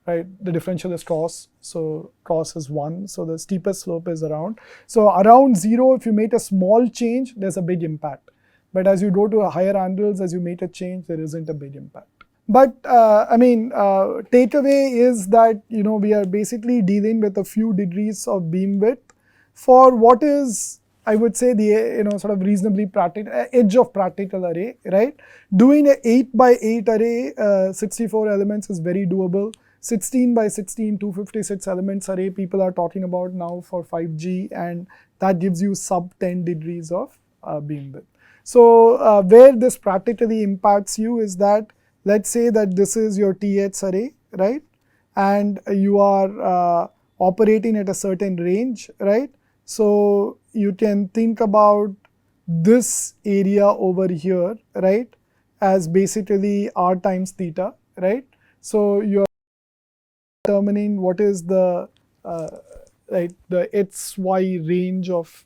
Speaker 2: Right, the differential is cos, so cos is 1, so the steepest slope is around. So around 0, if you make a small change, there's a big impact. But as you go to a higher angles, as you make a change, there isn't a big impact. But takeaway is that we are basically dealing with a few degrees of beam width for what is, I would say, the sort of reasonably practical edge of practical array, right? Doing a 8 by 8 array, 64 elements is very doable. 16 by 16, 256 elements array people are talking about now for 5G, and that gives you sub 10 degrees of beam width. So where this practically impacts you is that, let's say that this is your TH array, right? And you are operating at a certain range, right? So you can think about this area over here, right, as basically r times theta, right? So you're determining what is the the xy range of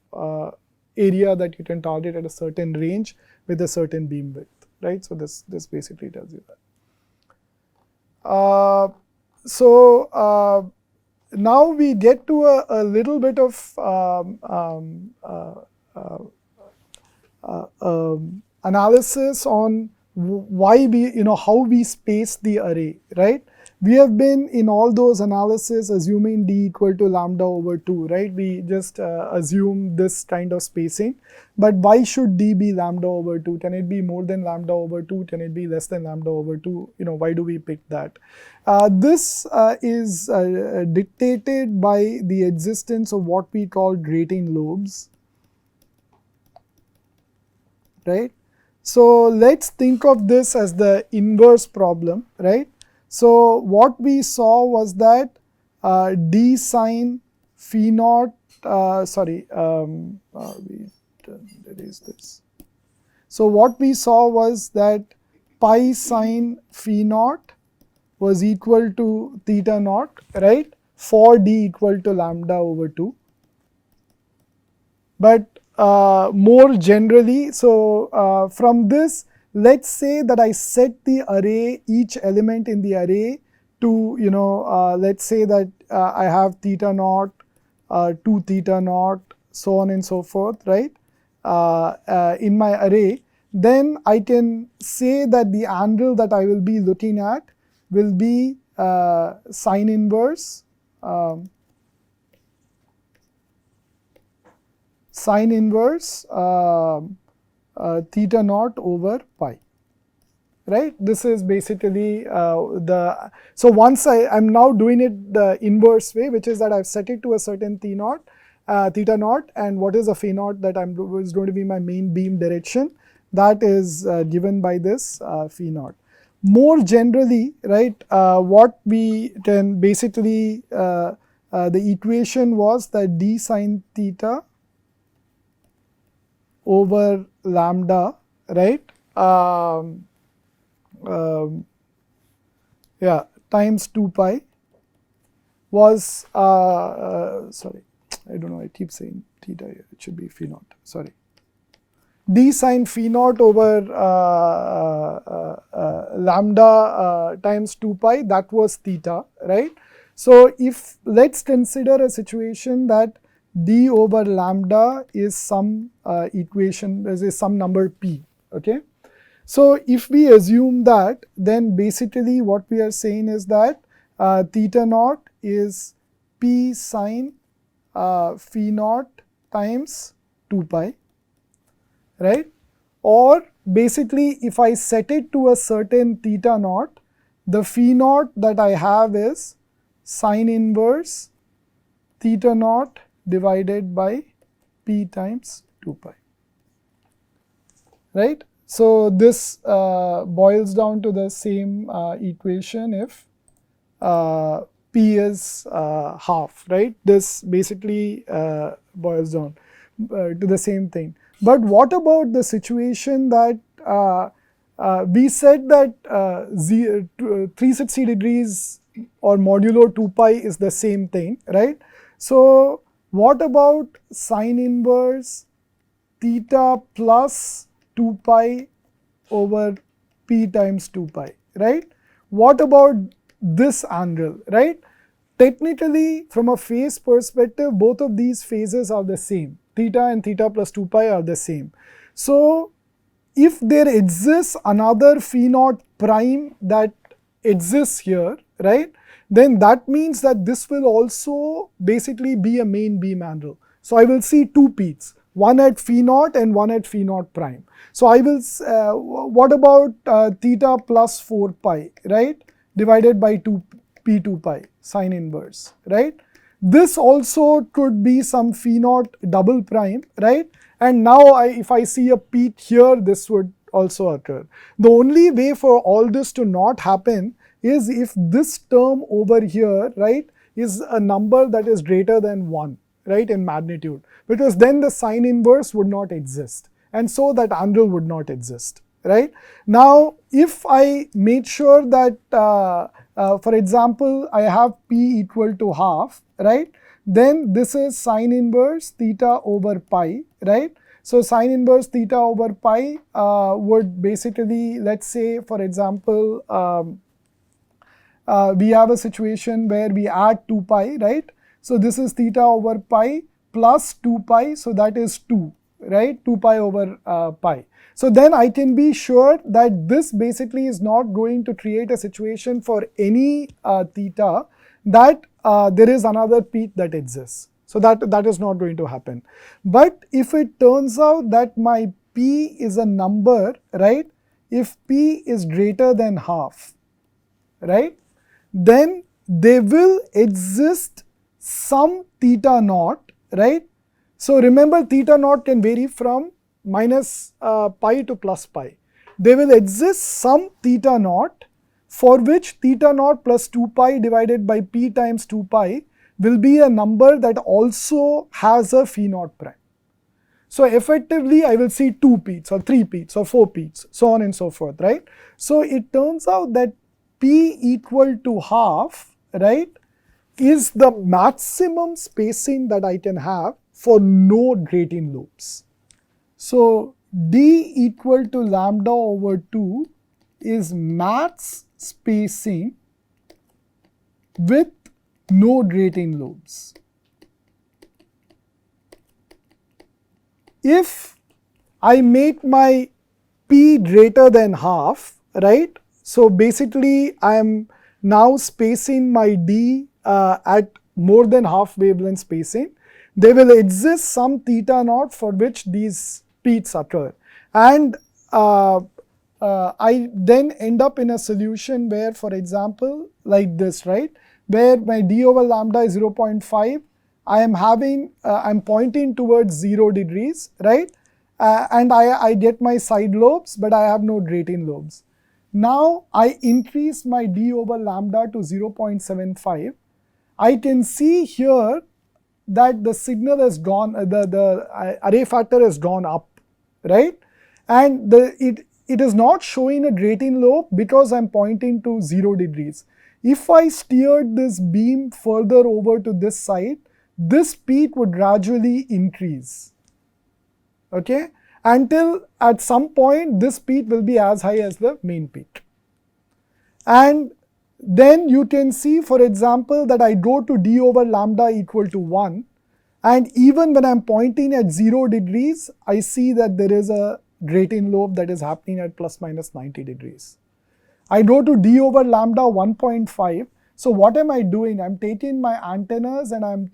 Speaker 2: area that you can target at a certain range with a certain beam width, right? So this basically tells you that. Now we get to a little bit of analysis on why we, how we space the array, right? We have been in all those analysis assuming d equal to lambda over 2, right? We just assume this kind of spacing. But why should d be lambda over 2? Can it be more than lambda over 2? Can it be less than lambda over 2? Why do we pick that? This is dictated by the existence of what we call grating lobes, right? So let's think of this as the inverse problem, right? So what we saw was that d sine phi naught, erase this. So what we saw was that pi sine phi naught was equal to theta naught, right? For d equal to lambda over 2. But more generally, so from this, let's say that I set the array, each element in the array to, let's say that I have theta naught, 2 theta naught, so on and so forth, right, in my array. Then I can say that the angle that I will be looking at will be sine inverse theta naught over pi, right? This is basically so once I'm now doing it the inverse way, which is that I've set it to a certain theta naught, and what is a phi naught that is going to be my main beam direction, that is given by this phi naught. More generally, right, what we can basically, the equation was that d sine theta over lambda, right, yeah, times 2 pi was, sorry, I don't know, I keep saying theta here, it should be phi naught, sorry. D sine phi naught over lambda times 2 pi, that was theta, right? So if, let's consider a situation that d over lambda is some equation, is some number p, okay? So if we assume that, then basically what we are saying is that theta naught is p sine phi naught times 2 pi, right? Or basically if I set it to a certain theta naught, the phi naught that I have is sine inverse theta naught divided by p times 2 pi, right? So this boils down to the same equation if p is half, right? This basically boils down to the same thing. But what about the situation that we said that 360 degrees or modulo 2 pi is the same thing, right? So what about sine inverse theta plus 2 pi over p times 2 pi, right? What about this angle, right? Technically, from a phase perspective, both of these phases are the same. Theta and theta plus 2 pi are the same. So if there exists another phi naught prime that exists here, right, then that means that this will also basically be a main beam angle. So I will see two peaks, one at phi naught and one at phi naught prime. So I will, what about theta plus 4 pi, right, divided by 2 p2 pi sine inverse, right? This also could be some phi naught double prime, right? And now if I see a peak here, this would also occur. The only way for all this to not happen is if this term over here, right, is a number that is greater than 1, right, in magnitude, because then the sine inverse would not exist, and so that angle would not exist, right? Now, if I made sure that, for example, I have p equal to half, right, then this is sine inverse theta over pi, right? So sine inverse theta over pi would basically, let's say, for example, we have a situation where we add 2 pi, right? So this is theta over pi plus 2 pi, so that is 2, right? 2 pi over pi. So then I can be sure that this basically is not going to create a situation for any theta that there is another peak that exists. So that is not going to happen. But if it turns out that my p is a number, right? If p is greater than half, right, then there will exist some theta naught, right? So remember, theta naught can vary from minus pi to plus pi. There will exist some theta naught for which theta naught plus 2 pi divided by p times 2 pi will be a number that also has a phi naught prime. So effectively, I will see 2 peaks or 3 peaks or 4 peaks, so on and so forth, right? So it turns out that p equal to half, right, is the maximum spacing that I can have for no grating lobes. So d equal to lambda over 2 is max spacing with no grating lobes. If I make my p greater than half, right, so basically I am now spacing my d at more than half wavelength spacing, there will exist some theta naught for which these peaks occur. And I then end up in a solution where, for example, like this, right, where my d over lambda is 0.5, I am having, I'm pointing towards 0 degrees, right, and I get my side lobes, but I have no grating lobes. Now I increase my d over lambda to 0.75. I can see here that the signal has gone, the array factor has gone up, right? And it is not showing a grating lobe because I'm pointing to 0 degrees. If I steered this beam further over to this side, this peak would gradually increase, okay? Until at some point this peak will be as high as the main peak. And then you can see, for example, that I go to d over lambda equal to 1, and even when I'm pointing at 0 degrees, I see that there is a grating lobe that is happening at plus minus 90 degrees. I go to d over lambda 1.5. So what am I doing? I'm taking my antennas and I'm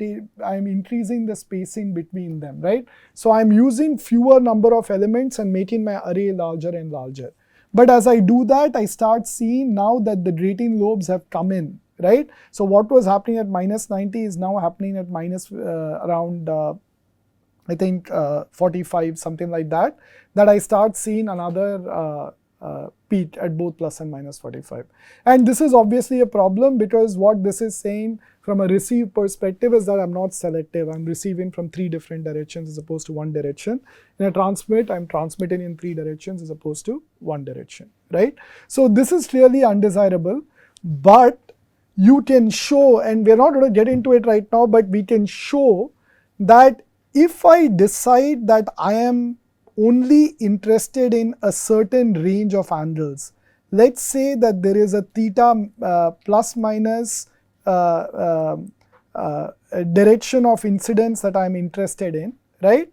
Speaker 2: increasing the spacing between them, right? So I'm using fewer number of elements and making my array larger and larger. But as I do that, I start seeing now that the grating lobes have come in, right? So what was happening at minus 90 is now happening at minus around I think 45, something like that, that I start seeing another peak at both plus and minus 45. And this is obviously a problem because what this is saying from a receive perspective is that I'm not selective. I'm receiving from 3 different directions as opposed to 1 direction. In a transmit, I'm transmitting in 3 directions as opposed to 1 direction, right? So this is clearly undesirable, but you can show, and we're not going to get into it right now, but we can show that if I decide that I am only interested in a certain range of angles, let's say that there is a theta plus minus direction of incidence that I'm interested in, right?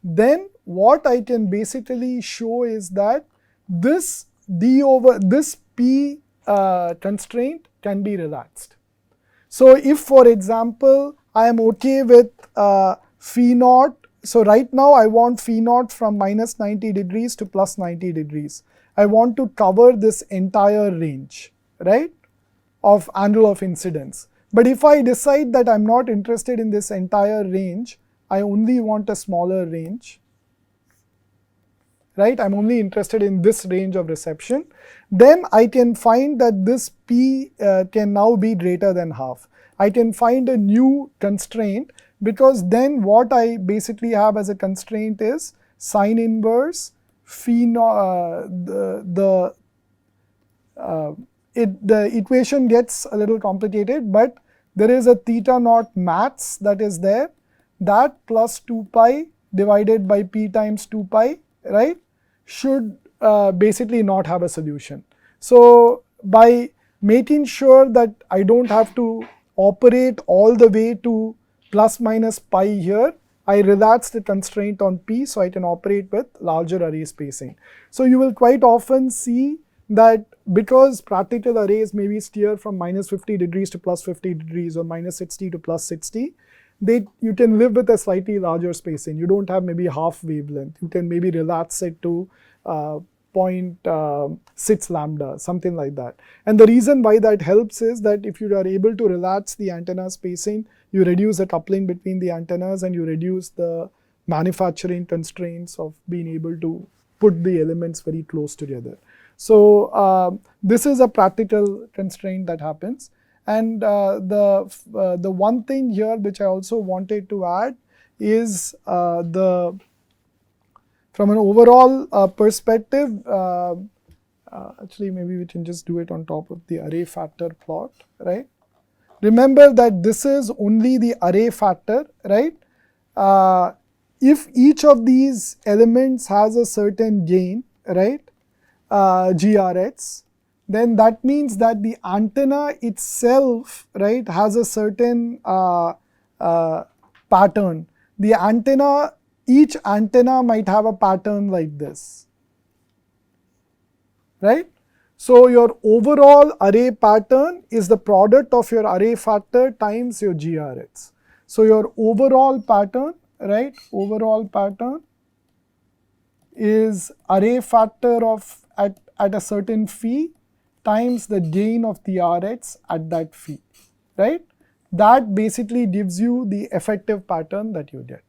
Speaker 2: Then what I can basically show is that this d over this p constraint can be relaxed. So if, for example, I am okay with phi naught, so right now I want phi naught from minus 90 degrees to plus 90 degrees. I want to cover this entire range, right, of angle of incidence. But if I decide that I'm not interested in this entire range, I only want a smaller range, right? I'm only interested in this range of reception. Then I can find that this p can now be greater than half. I can find a new constraint because then what I basically have as a constraint is sine inverse phi naught, the equation gets a little complicated, but there is a theta naught maths that is there, that plus 2 pi divided by p times 2 pi, right, should basically not have a solution. So by making sure that I don't have to operate all the way to plus minus pi here, I relax the constraint on p so I can operate with larger array spacing. So you will quite often see that because practical arrays may be steered from minus 50 degrees to plus 50 degrees or minus 60 to plus 60, you can live with a slightly larger spacing. You don't have maybe half wavelength. You can maybe relax it to 0.6 lambda, something like that. And the reason why that helps is that if you are able to relax the antenna spacing, you reduce the coupling between the antennas and you reduce the manufacturing constraints of being able to put the elements very close together. So this is a practical constraint that happens. And the one thing here which I also wanted to add is from an overall perspective, actually maybe we can just do it on top of the array factor plot, right? Remember that this is only the array factor, right? If each of these elements has a certain gain, right, GRX, then that means that the antenna itself, right, has a certain pattern. The antenna, each antenna might have a pattern like this, right? So your overall array pattern is the product of your array factor times your GRX. So your overall pattern, right, overall pattern is array factor of at a certain phi times the gain of the Rx at that phi, right? That basically gives you the effective pattern that you get.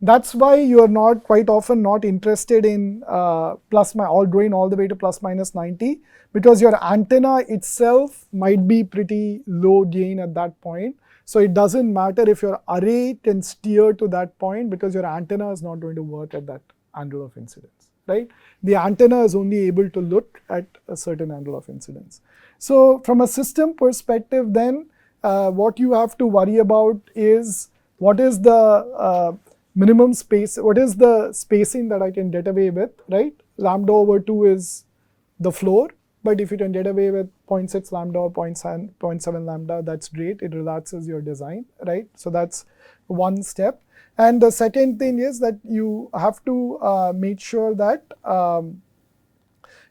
Speaker 2: That's why you are not quite often not interested in going all the way to plus minus 90, because your antenna itself might be pretty low gain at that point. So it doesn't matter if your array can steer to that point, because your antenna is not going to work at that angle of incidence, right? The antenna is only able to look at a certain angle of incidence. So from a system perspective then, what you have to worry about is what is the minimum space, what is the spacing that I can get away with, right? Lambda over 2 is the floor, but if you can get away with 0.6 lambda or 0.7 lambda, that's great. It relaxes your design, right? So that's one step. And the second thing is that you have to make sure that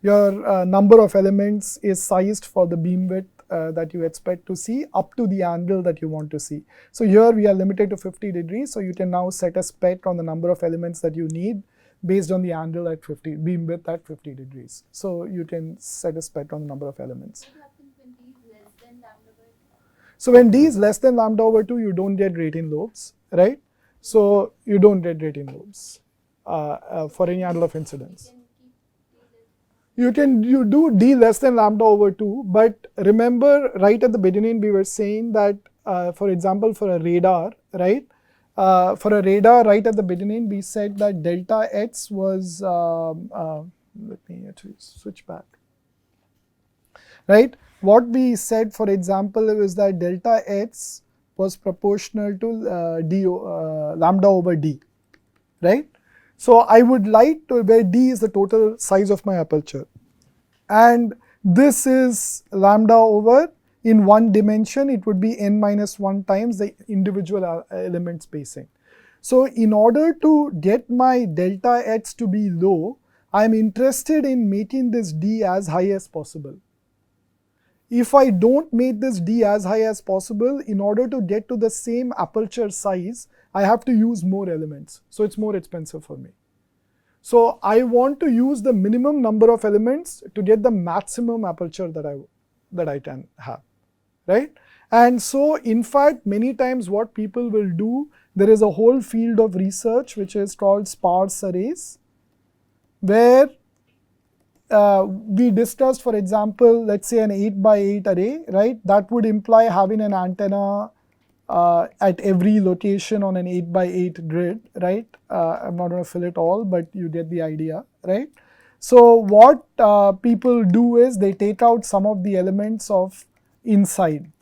Speaker 2: your number of elements is sized for the beam width that you expect to see up to the angle that you want to see. So here we are limited to 50 degrees, so you can now set a spec on the number of elements that you need based on the angle at 50, beam width at 50 degrees. So you can set a spec on the number of elements.
Speaker 3: What happens when d is less than lambda by 2?
Speaker 2: So when d is less than lambda over 2, you don't get grating lobes, right? So you don't get grating lobes for any angle of incidence. You do d less than lambda over 2, but remember right at the beginning we were saying that for example for a radar, right? For a radar right at the beginning we said that delta x was, let me actually switch back, right? What we said for example is that delta x was proportional to lambda over d, right? So I would like to, where d is the total size of my aperture, and this is lambda over, in one dimension it would be n minus 1 times the individual element spacing. So in order to get my delta x to be low, I am interested in making this d as high as possible. If I don't make this d as high as possible, in order to get to the same aperture size, I have to use more elements. So it's more expensive for me. So I want to use the minimum number of elements to get the maximum aperture that I can have, right? And so in fact, many times what people will do, there is a whole field of research which is called sparse arrays, where we discussed, for example, let's say an 8 by 8 array, right? That would imply having an antenna at every location on an 8 by 8 grid, right? I'm not going to fill it all, but you get the idea, right? So what people do is they take out some of the elements of inside,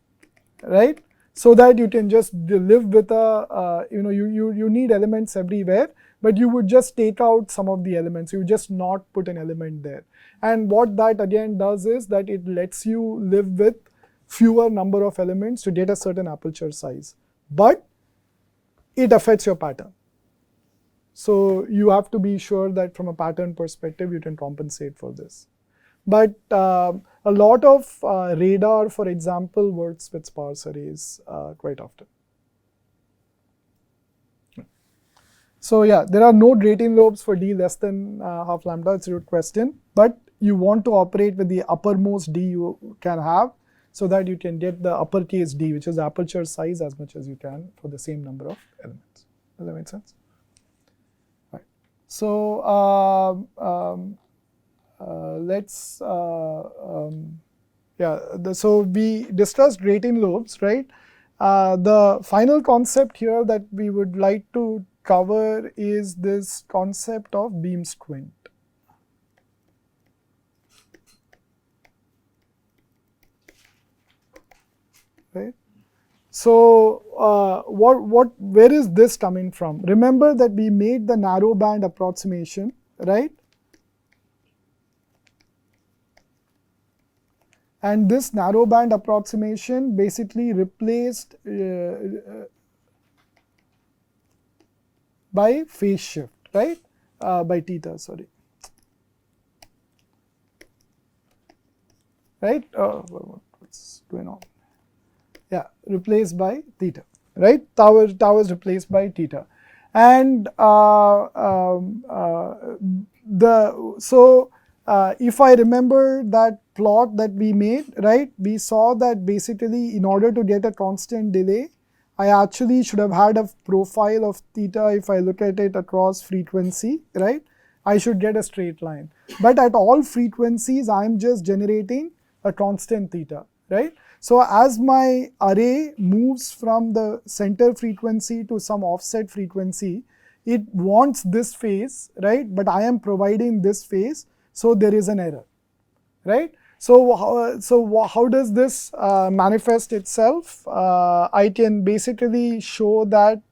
Speaker 2: right? So that you can just live with a, you need elements everywhere, but you would just take out some of the elements. You just not put an element there. And what that again does is that it lets you live with fewer number of elements to get a certain aperture size, but it affects your pattern. So you have to be sure that from a pattern perspective you can compensate for this. But a lot of radar, for example, works with sparse arrays quite often. So yeah, there are no grating lobes for d less than half lambda. It's a good question, but you want to operate with the uppermost d you can have, so that you can get the uppercase d, which is the aperture size, as much as you can for the same number of elements. Does that make sense? Right. So so we discussed grating lobes, right? The final concept here that we would like to cover is this concept of beam squint. Right? So where is this coming from? Remember that we made the narrow band approximation, right? And this narrow band approximation basically replaced by phase shift, right? By theta, sorry. Right? What's going on? Yeah, replaced by theta, right? Tau is replaced by theta. And if I remember that plot that we made, right, we saw that basically in order to get a constant delay, I actually should have had a profile of theta. If I look at it across frequency, right, I should get a straight line. But at all frequencies, I'm just generating a constant theta, right? So as my array moves from the center frequency to some offset frequency, it wants this phase, right? But I am providing this phase, so there is an error, right? So how does this manifest itself? I can basically show that,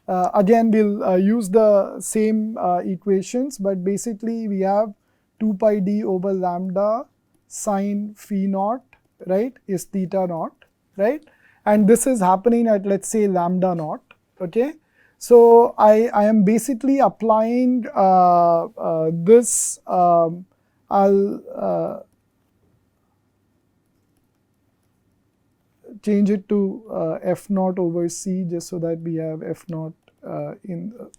Speaker 2: again we'll use the same equations, but basically we have 2 pi d over lambda sine phi naught, right, is theta naught, right? And this is happening at, let's say, lambda naught, okay? So I am basically applying this, I'll change it to f naught over c, just so that we have f naught in the,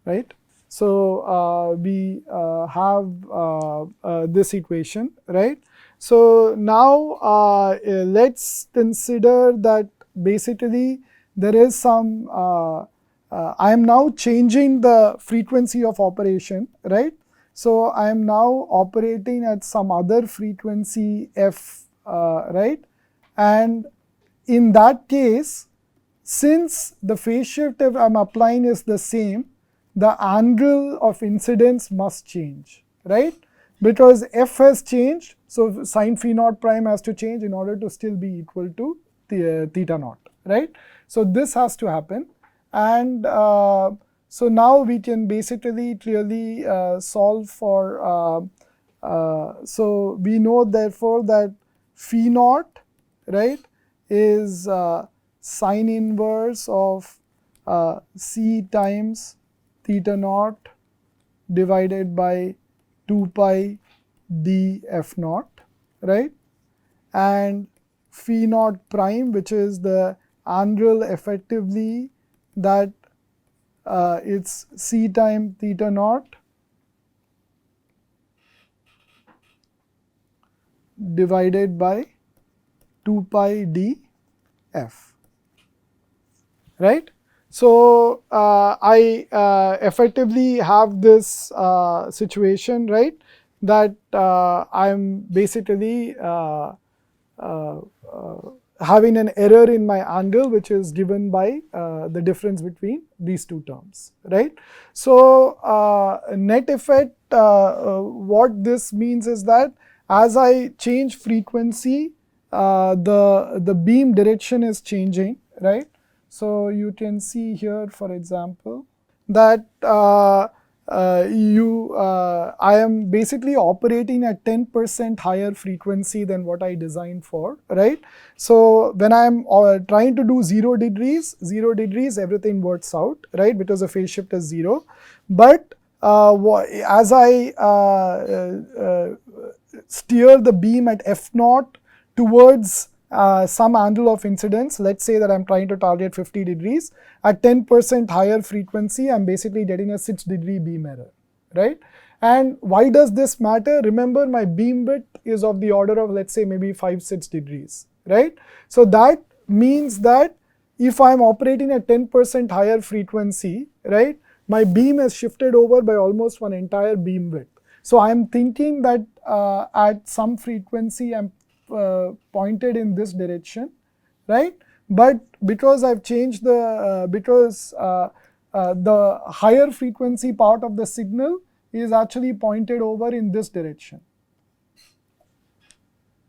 Speaker 2: right? So we have this equation, right? So now let's consider that basically there is some, I am now changing the frequency of operation, right? So I am now operating at some other frequency f, right? And in that case, since the phase shift if I'm applying is the same, the angle of incidence must change, right? Because f has changed, so sine phi naught prime has to change in order to still be equal to theta naught, right? So this has to happen, and so now we can basically clearly solve for, so we know therefore that phi naught, right, is sine inverse of c times theta naught divided by 2 pi d f naught, right? And phi naught prime, which is the angle effectively that it's c times theta naught divided by 2 pi d f, right? So I effectively have this situation, right, that I'm basically having an error in my angle, which is given by the difference between these two terms, right? So net effect, what this means is that as I change frequency, the beam direction is changing, right? So you can see here, for example, that I am basically operating at 10% higher frequency than what I designed for, right? So when I'm trying to do 0 degrees, everything works out, right? Because the phase shift is 0. But as I steer the beam at f naught towards some angle of incidence, let's say that I'm trying to target 50 degrees, at 10% higher frequency, I'm basically getting a 6-degree beam error, right? And why does this matter? Remember, my beam width is of the order of, let's say, maybe 5-6 degrees, right? So that means that if I'm operating at 10% higher frequency, right, my beam is shifted over by almost one entire beam width. So I'm thinking that at some frequency I'm pointed in this direction, right? But because I've changed the, the higher frequency part of the signal is actually pointed over in this direction,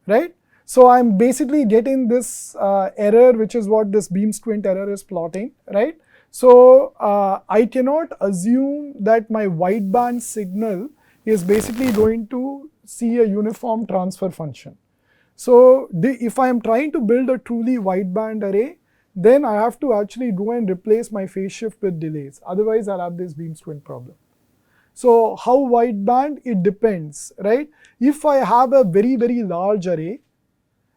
Speaker 2: right? So I'm basically getting this error, which is what this beam squint error is plotting, right? So I cannot assume that my wideband signal is basically going to see a uniform transfer function. So if I am trying to build a truly wideband array, then I have to actually go and replace my phase shift with delays. Otherwise, I'll have this beam squint problem. So how wideband? It depends, right? If I have a very, very large array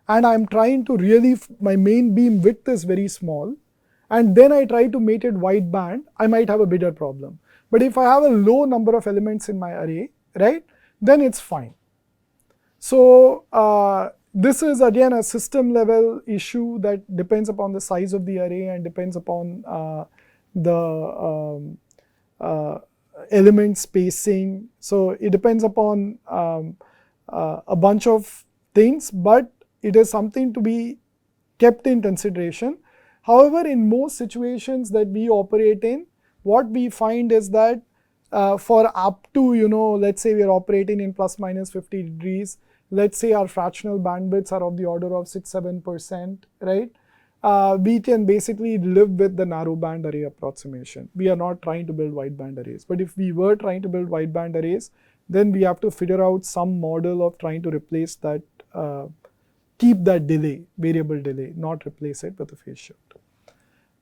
Speaker 2: and I'm trying to really, my main beam width is very small, and then I try to make it wideband, I might have a bigger problem. But if I have a low number of elements in my array, right, then it's fine. So this is again a system level issue that depends upon the size of the array and depends upon the element spacing. So it depends upon a bunch of things, but it is something to be kept in consideration. However, in most situations that we operate in, what we find is that for up to, let's say we are operating in plus minus 50 degrees, let's say our fractional bandwidths are of the order of 6-7%, right? We can basically live with the narrow band array approximation. We are not trying to build wideband arrays. But if we were trying to build wideband arrays, then we have to figure out some model of trying to replace that, keep that delay, variable delay, not replace it with a phase shift.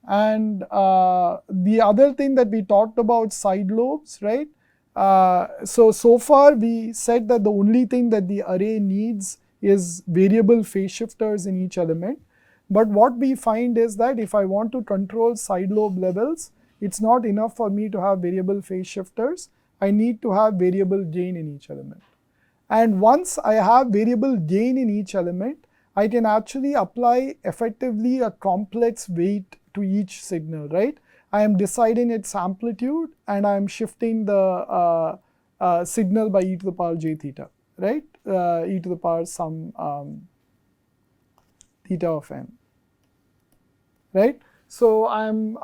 Speaker 2: And the other thing that we talked about, side lobes, right? So far we said that the only thing that the array needs is variable phase shifters in each element. But what we find is that if I want to control side lobe levels, it's not enough for me to have variable phase shifters. I need to have variable gain in each element. And once I have variable gain in each element, I can actually apply effectively a complex weight to each signal, right? I am deciding its amplitude and I am shifting the signal by e to the power j theta, right? E to the power some theta of n, right? So I am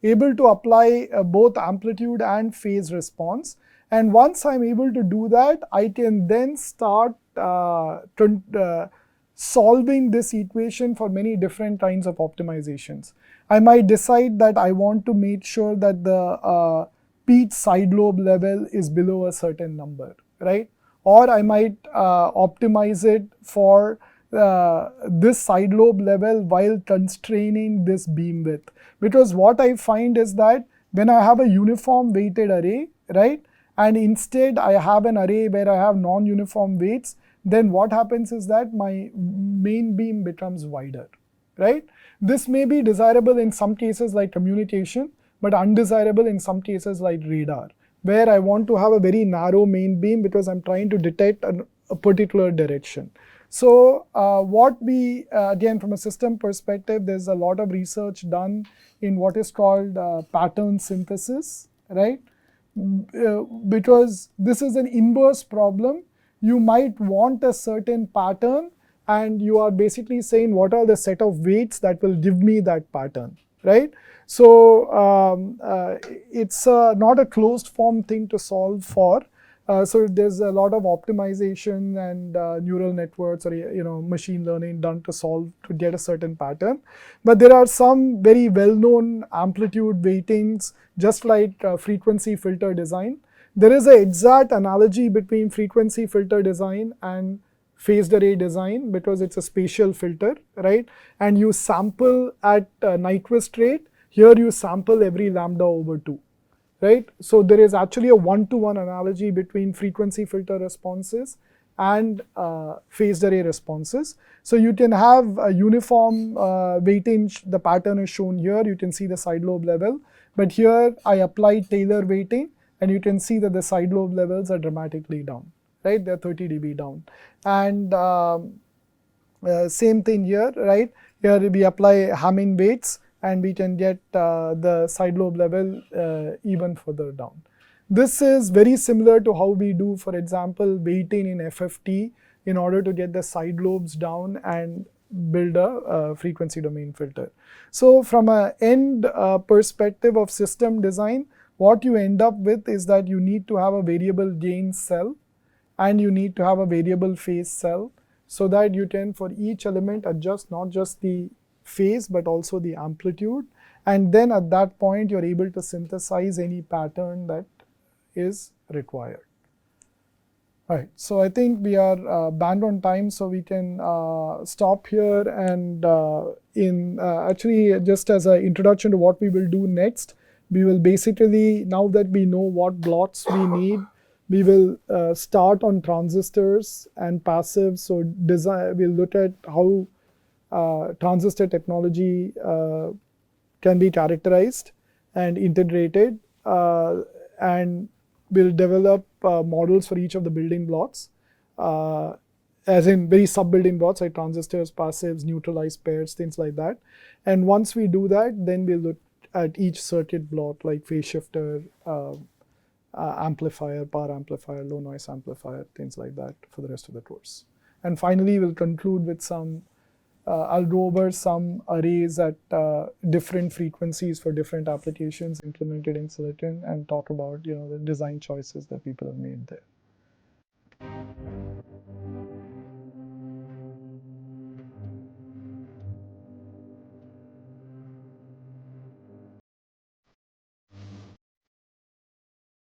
Speaker 2: able to apply both amplitude and phase response. And once I am able to do that, I can then start solving this equation for many different kinds of optimizations. I might decide that I want to make sure that the peak side lobe level is below a certain number, right? Or I might optimize it for this side lobe level while constraining this beam width. Because what I find is that when I have a uniform weighted array, right, and instead I have an array where I have non-uniform weights, then what happens is that my main beam becomes wider, right? This may be desirable in some cases like communication, but undesirable in some cases like radar, where I want to have a very narrow main beam because I'm trying to detect a particular direction. So what we, again from a system perspective, there's a lot of research done in what is called pattern synthesis, right? Because this is an inverse problem. You might want a certain pattern and you are basically saying what are the set of weights that will give me that pattern, right? So it's not a closed form thing to solve for. So there's a lot of optimization and neural networks or machine learning done to get a certain pattern. But there are some very well-known amplitude weightings, just like frequency filter design. There is an exact analogy between frequency filter design and phased array design because it's a spatial filter, right? And you sample at Nyquist rate. Here you sample every lambda over 2, right? So there is actually a one-to-one analogy between frequency filter responses and phased array responses. So you can have a uniform weighting. The pattern is shown here. You can see the side lobe level. But here I applied Taylor weighting. And you can see that the side lobe levels are dramatically down, right? They're 30 dB down. And same thing here, right? Here we apply Hamming weights and we can get the side lobe level even further down. This is very similar to how we do, for example, weighting in FFT in order to get the side lobes down and build a frequency domain filter. So from an end perspective of system design, what you end up with is that you need to have a variable gain cell and you need to have a variable phase cell so that you can for each element adjust not just the phase but also the amplitude, and then at that point you're able to synthesize any pattern that is required. Right, so I think we are banned on time, so we can stop here and actually just as an introduction to what we will do next, we will basically, now that we know what blocks we need, we will start on transistors and passives. So we'll look at how transistor technology can be characterized and integrated, and we'll develop models for each of the building blocks, as in very sub-building blocks like transistors, passives, neutralized pairs, things like that. And once we do that, then we'll look at each circuit block like phase shifter, amplifier, power amplifier, low noise amplifier, things like that for the rest of the course. And finally, we'll conclude with some, I'll go over some arrays at different frequencies for different applications implemented in silicon, and talk about the design choices that people have made there.